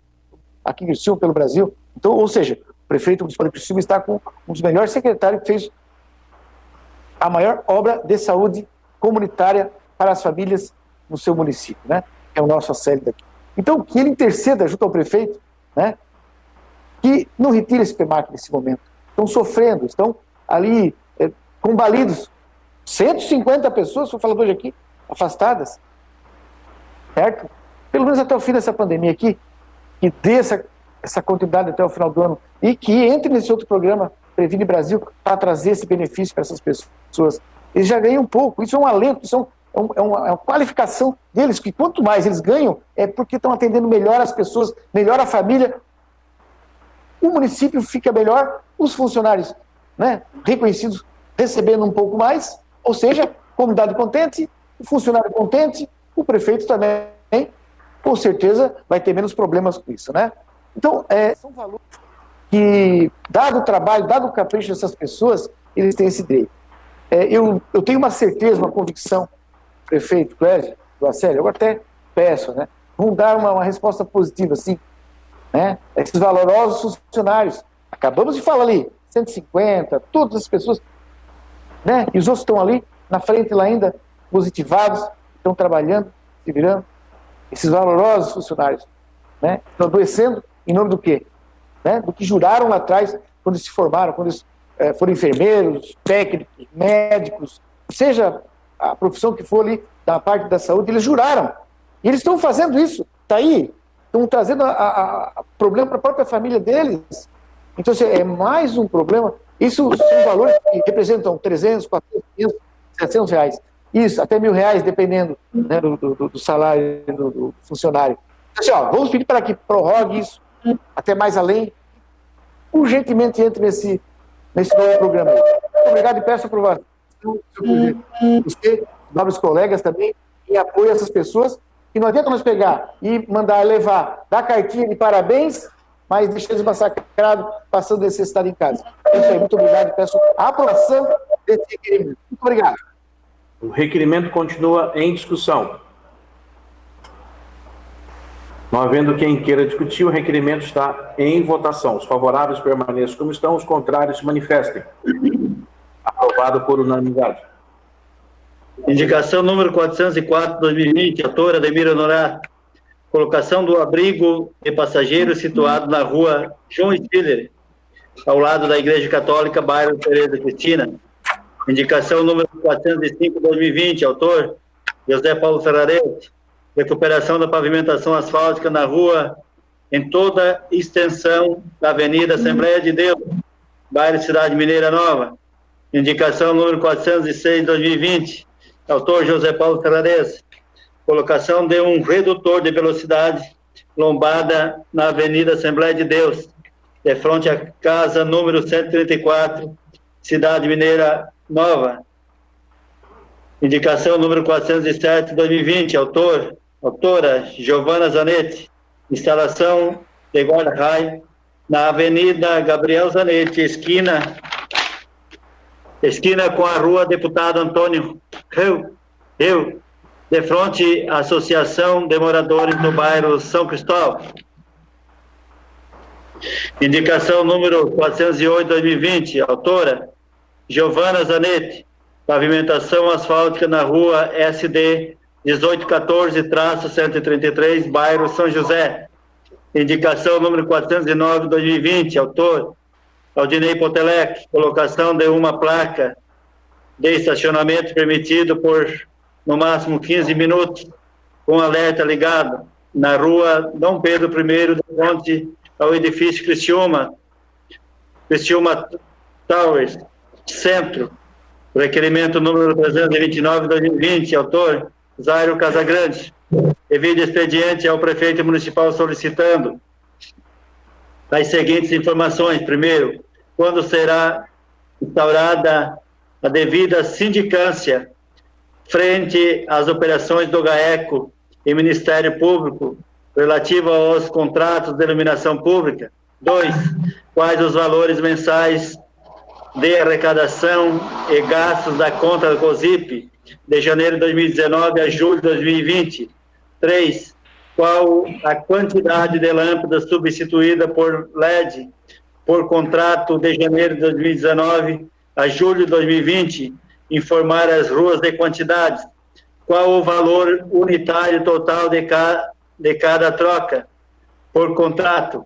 aqui em Criciúma, pelo Brasil. Então, ou seja, o prefeito municipal de Criciúma está com um dos melhores secretários que fez a maior obra de saúde comunitária para as famílias no seu município, né? É o nosso Acélio daqui. Então, que ele interceda junto ao prefeito, né? Que não retire esse PEMAC nesse momento. Estão sofrendo, estão ali combalidos. 150 pessoas, vou falar hoje aqui, afastadas. Certo? Pelo menos até o fim dessa pandemia aqui, que dê essa continuidade até o final do ano e que entre nesse outro programa Previne Brasil para trazer esse benefício para essas pessoas. Eles já ganham um pouco, isso é um alento, isso é uma qualificação deles, que quanto mais eles ganham é porque estão atendendo melhor as pessoas, melhor a família, o município fica melhor, os funcionários, né, reconhecidos recebendo um pouco mais, ou seja, comunidade contente, o funcionário contente, o prefeito também, com certeza, vai ter menos problemas com isso, né? Então, são valores que, dado o trabalho, dado o capricho dessas pessoas, eles têm esse direito. Eu tenho uma certeza, uma convicção, prefeito Clésio, do Acélio, eu até peço, né? Vão dar uma resposta positiva, assim, né? Esses valorosos funcionários, acabamos de falar ali, 150, todas as pessoas, né? E os outros estão ali, na frente lá ainda, positivados, estão trabalhando, se virando, esses valorosos funcionários, né? Estão adoecendo em nome do quê? Né? Do que juraram lá atrás, quando se formaram, quando eles foram enfermeiros, técnicos, médicos, seja a profissão que for ali, da parte da saúde, eles juraram. E eles estão fazendo isso, está aí, estão trazendo problema para a própria família deles. Então, é mais um problema. Isso são valores que representam 300, 400, 500, 700 reais. Isso, até R$1.000, dependendo, né, do salário do funcionário. Assim, vamos pedir para que prorrogue isso até mais além. Urgentemente entre nesse novo programa. Muito obrigado e peço aprovação. Você, nobres colegas também, em apoio a essas pessoas. E não adianta nós pegar e mandar levar, dar cartinha de parabéns, mas deixar eles massacrados, passando necessidade em casa. É isso aí, muito obrigado e peço a aprovação desse requerimento. Muito obrigado. O requerimento continua em discussão. Não havendo quem queira discutir, o requerimento está em votação. Os favoráveis permaneçam como estão, os contrários se manifestem. Aprovado por unanimidade. Indicação número 404/2020, autora Ademir Honorato. Colocação do abrigo de passageiros situado na rua João Stiller, ao lado da Igreja Católica, bairro Tereza Cristina. Indicação número 405/2020, autor José Paulo Ferrarese. recuperação da pavimentação asfáltica na rua, em toda a extensão da Avenida Assembleia de Deus, bairro Cidade Mineira Nova. Indicação número 406/2020, autor José Paulo Ferrares. Colocação de um redutor de velocidade lombada na Avenida Assembleia de Deus, de frente à casa número 134, Cidade Mineira Nova. Indicação número 407/2020, autora Giovana Zanetti. Instalação de guarda-raio na Avenida Gabriel Zanetti, esquina com a Rua Deputado Antônio Rio, de frente à Associação de Moradores do bairro São Cristóvão. Indicação número 408/2020, autora Giovana Zanetti. Pavimentação asfáltica na Rua SD 1814-133, bairro São José. Indicação número 409/2020, autor Aldinei Potelec. Colocação de uma placa de estacionamento permitido por no máximo 15 minutos, com alerta ligado, na Rua Dom Pedro I, de frente ao edifício Criciúma Towers, Centro. Requerimento número 329/2020, autor Zairo Casagrande. Envio expediente ao prefeito municipal solicitando as seguintes informações. Primeiro, quando será instaurada a devida sindicância frente às operações do GAECO e Ministério Público relativa aos contratos de iluminação pública. 2. Quais os valores mensais de arrecadação e gastos da conta do COSIP de janeiro de 2019 a julho de 2020. 3. Qual a quantidade de lâmpadas substituída por LED por contrato de janeiro de 2019 a julho de 2020? Informar as ruas de quantidades. Qual o valor unitário total de cada troca por contrato?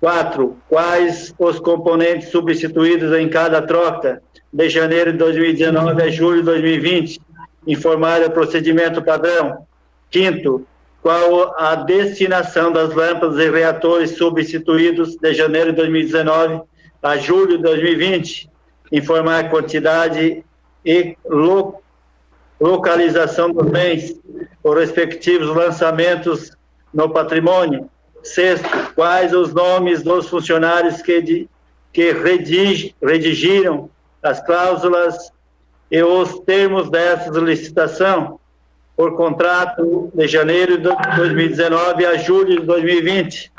4. Quais os componentes substituídos em cada troca de janeiro de 2019 a julho de 2020? Informar o procedimento padrão. 5. Qual a destinação das lâmpadas e reatores substituídos de janeiro de 2019 a julho de 2020? Informar a quantidade e localização dos bens, os respectivos lançamentos no patrimônio. 6. Quais os nomes dos funcionários que redigiram as cláusulas e os termos dessa licitação por contrato de janeiro de 2019 a julho de 2020.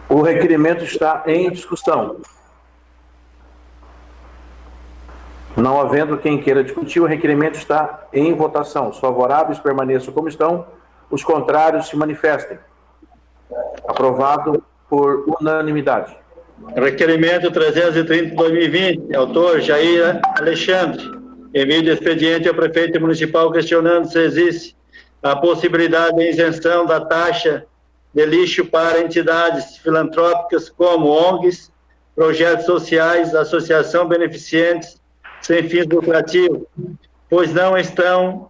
O requerimento está em discussão. Não havendo quem queira discutir, o requerimento está em votação. Os favoráveis permaneçam como estão, os contrários se manifestem. Aprovado por unanimidade. Requerimento 330/2020, autor Jair Alexandre. Envio de expediente ao prefeito municipal questionando se existe a possibilidade de isenção da taxa de lixo para entidades filantrópicas como ONGs, projetos sociais, associação beneficentes sem fins lucrativos, pois não estão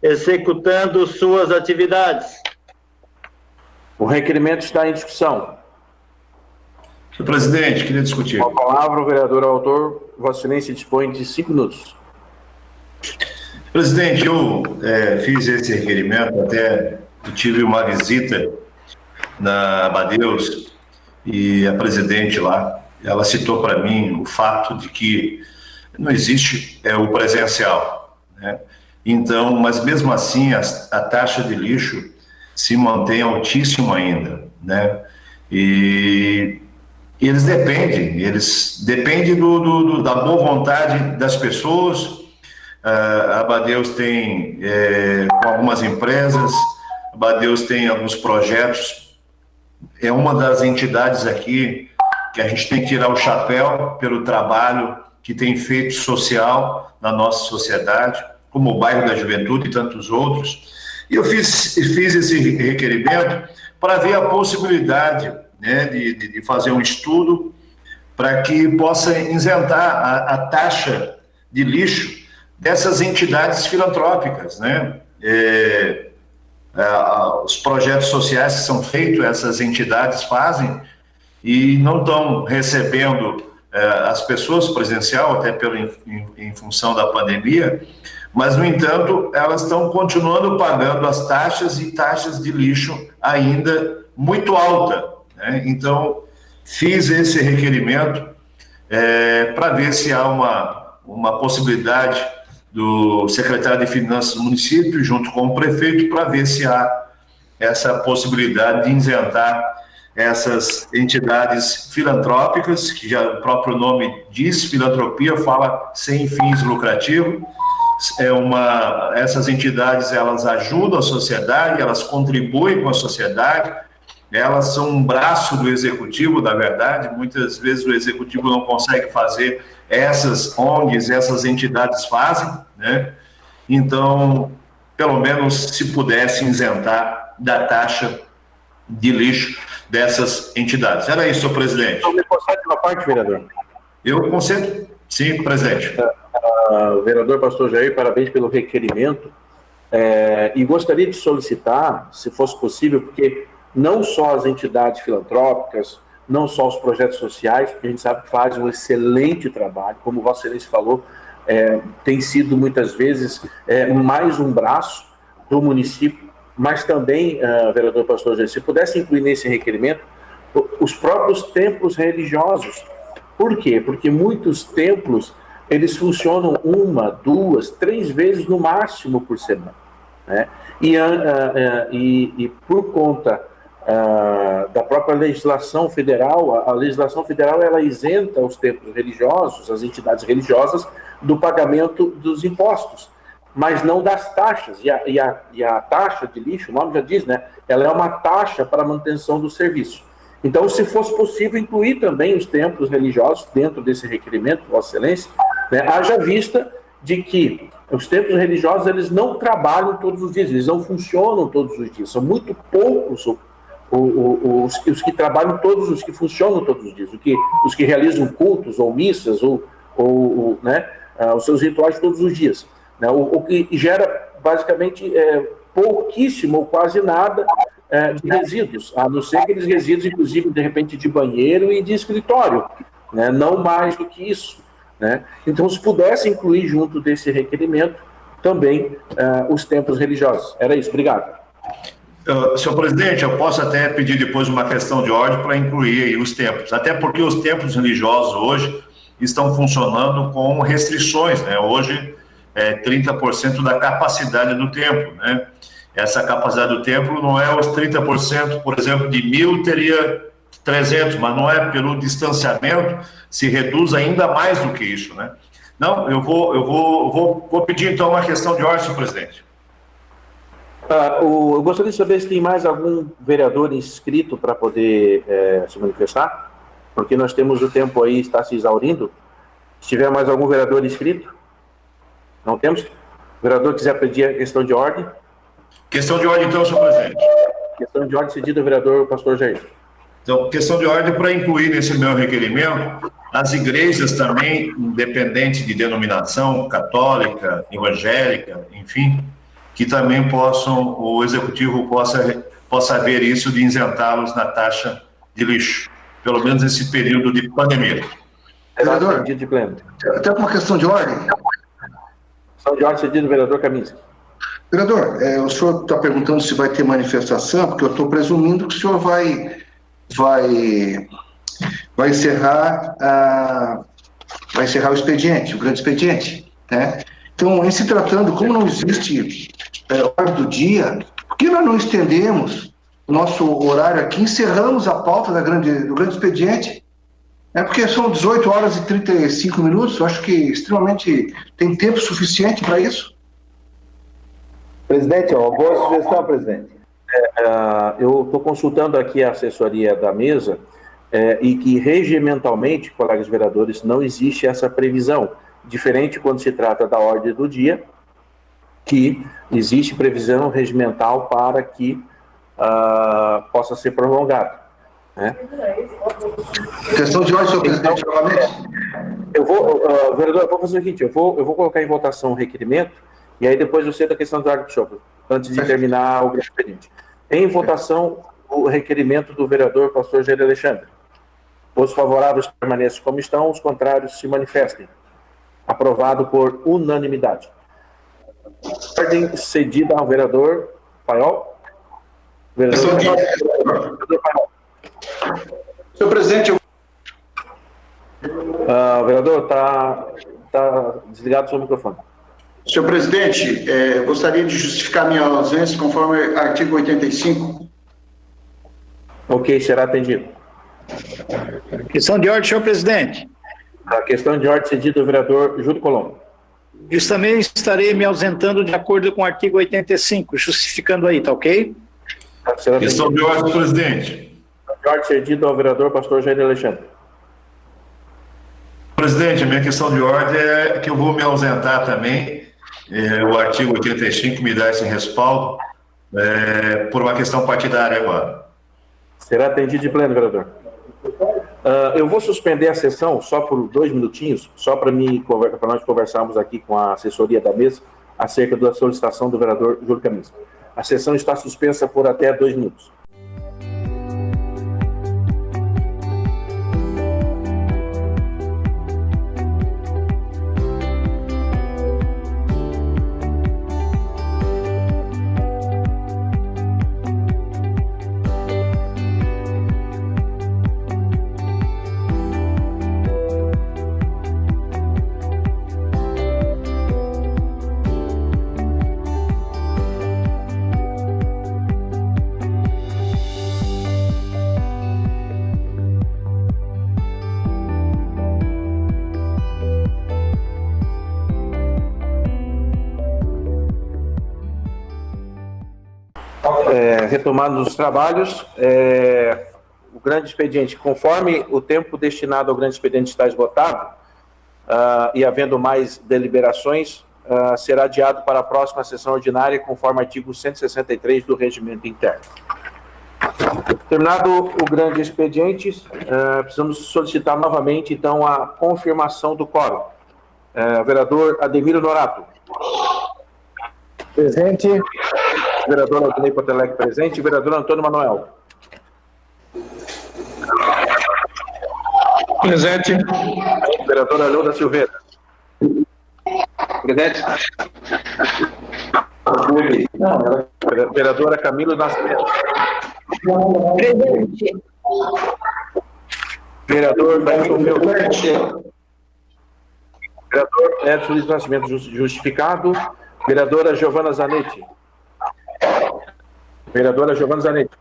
executando suas atividades. O requerimento está em discussão. Senhor presidente, queria discutir. Com a palavra, o vereador autor, Vossa Excelência dispõe de 5 minutos. Presidente, eu fiz esse requerimento, até eu tive uma visita na Abadeus e a presidente lá, ela citou para mim o fato de que não existe o presencial, né? Então, mas mesmo assim a taxa de lixo se mantém altíssima ainda, né? E eles dependem da boa vontade das pessoas. A Abadeus tem com algumas empresas, a Abadeus tem alguns projetos, é uma das entidades aqui que a gente tem que tirar o chapéu pelo trabalho que tem feito social na nossa sociedade, como o Bairro da Juventude e tantos outros. E eu fiz esse requerimento para ver a possibilidade, né, de fazer um estudo para que possa isentar a taxa de lixo dessas entidades filantrópicas, né? Os projetos sociais que são feitos, essas entidades fazem e não estão recebendo as pessoas presencial, até em função da pandemia, mas, no entanto, elas estão continuando pagando as taxas e taxas de lixo ainda muito alta, né? Então, fiz esse requerimento para ver se há uma possibilidade do secretário de Finanças do município, junto com o prefeito, para ver se há essa possibilidade de isentar essas entidades filantrópicas, que já o próprio nome diz, filantropia, fala sem fins lucrativos. Essas entidades, elas ajudam a sociedade, elas contribuem com a sociedade, elas são um braço do executivo, na verdade. Muitas vezes o executivo não consegue fazer, essas ONGs, essas entidades fazem, né? Então, pelo menos se pudesse isentar da taxa de lixo dessas entidades. Era isso, senhor presidente. Então, me concede uma parte, vereador? Eu concedo, sim, presidente. Vereador Pastor Jair, parabéns pelo requerimento. E gostaria de solicitar, se fosse possível, porque não só as entidades filantrópicas, não só os projetos sociais, que a gente sabe que fazem um excelente trabalho, como o Vossa Excelência falou, tem sido muitas vezes mais um braço do município, mas também, vereador Pastor Jair, se pudesse incluir nesse requerimento os próprios templos religiosos. Por quê? Porque muitos templos, eles funcionam 1, 2, 3 vezes no máximo por semana, né? E por conta da própria legislação federal, a legislação federal, ela isenta os templos religiosos, as entidades religiosas, do pagamento dos impostos, mas não das taxas. E a taxa de lixo, o nome já diz, né? Ela é uma taxa para a manutenção do serviço. Então, se fosse possível incluir também os templos religiosos dentro desse requerimento, Vossa Excelência, né, haja vista de que os templos religiosos, eles não trabalham todos os dias, eles não funcionam todos os dias, são muito poucos os que trabalham todos, os que funcionam todos os dias, os que realizam cultos ou missas né, os seus rituais todos os dias, né, o que gera basicamente pouquíssimo ou quase nada de resíduos, a não ser aqueles resíduos, inclusive, de repente, de banheiro e de escritório, né, não mais do que isso, né? Então, se pudesse incluir junto desse requerimento também os templos religiosos. Era isso, obrigado. Senhor presidente, eu posso até pedir depois uma questão de ordem para incluir aí os templos, até porque os templos religiosos hoje estão funcionando com restrições, né? Hoje 30% da capacidade do templo, né? Essa capacidade do templo não é os 30%, por exemplo, de 1.000 teria 300, mas não é, pelo distanciamento, se reduz ainda mais do que isso, né? Não, eu vou pedir então uma questão de ordem, senhor presidente. Eu gostaria de saber se tem mais algum vereador inscrito para poder se manifestar, porque nós temos o tempo aí, está se exaurindo. Se tiver mais algum vereador inscrito, não temos? O vereador quiser pedir a questão de ordem? Questão de ordem, então, senhor presidente. Questão de ordem cedida ao vereador Pastor Jair. Então, questão de ordem para incluir nesse meu requerimento as igrejas também, independente de denominação, católica, evangélica, enfim, que também o executivo possa ver isso de isentá-los na taxa de lixo, pelo menos nesse período de pandemia. Vereador, até uma questão de ordem. Questão de ordem cedida ao vereador Kaminski. Vereador, o senhor está perguntando se vai ter manifestação, porque eu estou presumindo que o senhor vai encerrar o expediente, o grande expediente, né? Então, em se tratando, como não existe ordem do dia, por que nós não estendemos o nosso horário aqui, encerramos a pauta do grande expediente? Porque são 18 horas e 35 minutos, eu acho que extremamente tem tempo suficiente para isso. Presidente, uma boa sugestão, presidente. Eu estou consultando aqui a assessoria da mesa e que regimentalmente, colegas vereadores, não existe essa previsão. Diferente quando se trata da ordem do dia, que existe previsão regimental para que possa ser prolongado, né? Questão de ordem, senhor presidente, novamente. Vereador, eu vou fazer o seguinte, eu vou colocar em votação o requerimento, e aí depois você da questão do árbitro Chopo, antes de terminar o grande expediente. Em votação, o requerimento do vereador pastor Jair Alexandre. Os favoráveis permaneçam como estão, os contrários se manifestem. Aprovado por unanimidade. Ordem cedida ao vereador Paiol. Vereador Paiol. Senhor presidente, vereador, está desligado o seu microfone. Senhor presidente, gostaria de justificar minha ausência conforme artigo 85. Ok, será atendido. Questão de ordem, senhor presidente. A questão de ordem cedida ao vereador Júlio Colombo. Justamente estarei me ausentando de acordo com o artigo 85, justificando aí, tá ok? Questão de ordem, presidente. De ordem cedida ao vereador pastor Jair Alexandre. Presidente, a minha questão de ordem é que eu vou me ausentar também. O artigo 85 me dá esse respaldo por uma questão partidária agora. Será atendido de pleno, vereador. Eu vou suspender a sessão só por 2 minutinhos, só para nós conversarmos aqui com a assessoria da mesa acerca da solicitação do vereador Júlio Camisa. A sessão está suspensa por até 2 minutos. Retomados os trabalhos, o grande expediente, conforme o tempo destinado ao grande expediente está esgotado, e havendo mais deliberações, será adiado para a próxima sessão ordinária, conforme artigo 163 do Regimento Interno. Terminado o grande expediente, precisamos solicitar novamente, então, a confirmação do quórum. Vereador Ademiro Norato. Presente. Vereador Aldinei Potelec presente. Vereador Antônio Manuel. Presente. Vereador Arleu da Silveira. Presente. Vereadora Camilo Nascimento. Presente. Vereador Nelson Feltz. Vereador Edson Luiz Nascimento justificado. Vereadora Giovana Zanetti. Vereadora Giovana Zanetti.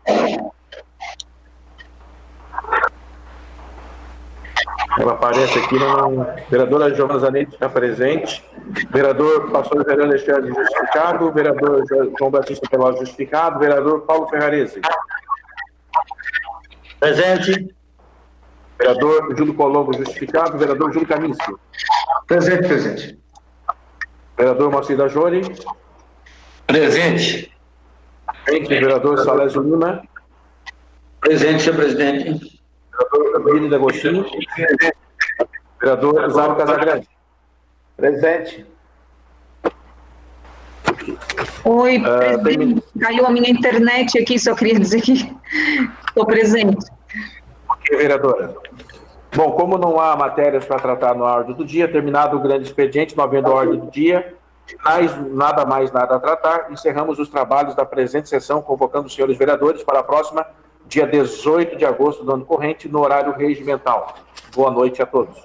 Ela aparece aqui, não. Vereadora Giovana Zanetti está presente. Vereador pastor Jair Alexandre justificado. Vereador João Batista Pelosi justificado. Vereador Paulo Ferrarese. Presente. Vereador Júlio Colombo justificado. Vereador Júlio Kaminski. Presente, presidente. Vereador Moacir da Jori. Presente. Vereador Salésio Lima. Presente, senhor presidente. Vereador Vini D'Agostinho. Vereador Zário Casagrande. Presente. Oi, presidente. Caiu a minha internet aqui, só queria dizer que estou presente. Ok, vereadora. Bom, como não há matérias para tratar no ordem do dia, terminado o grande expediente, não havendo ordem do dia, nada a tratar, encerramos os trabalhos da presente sessão, convocando os senhores vereadores para a próxima, dia 18 de agosto do ano corrente, no horário regimental. Boa noite a todos.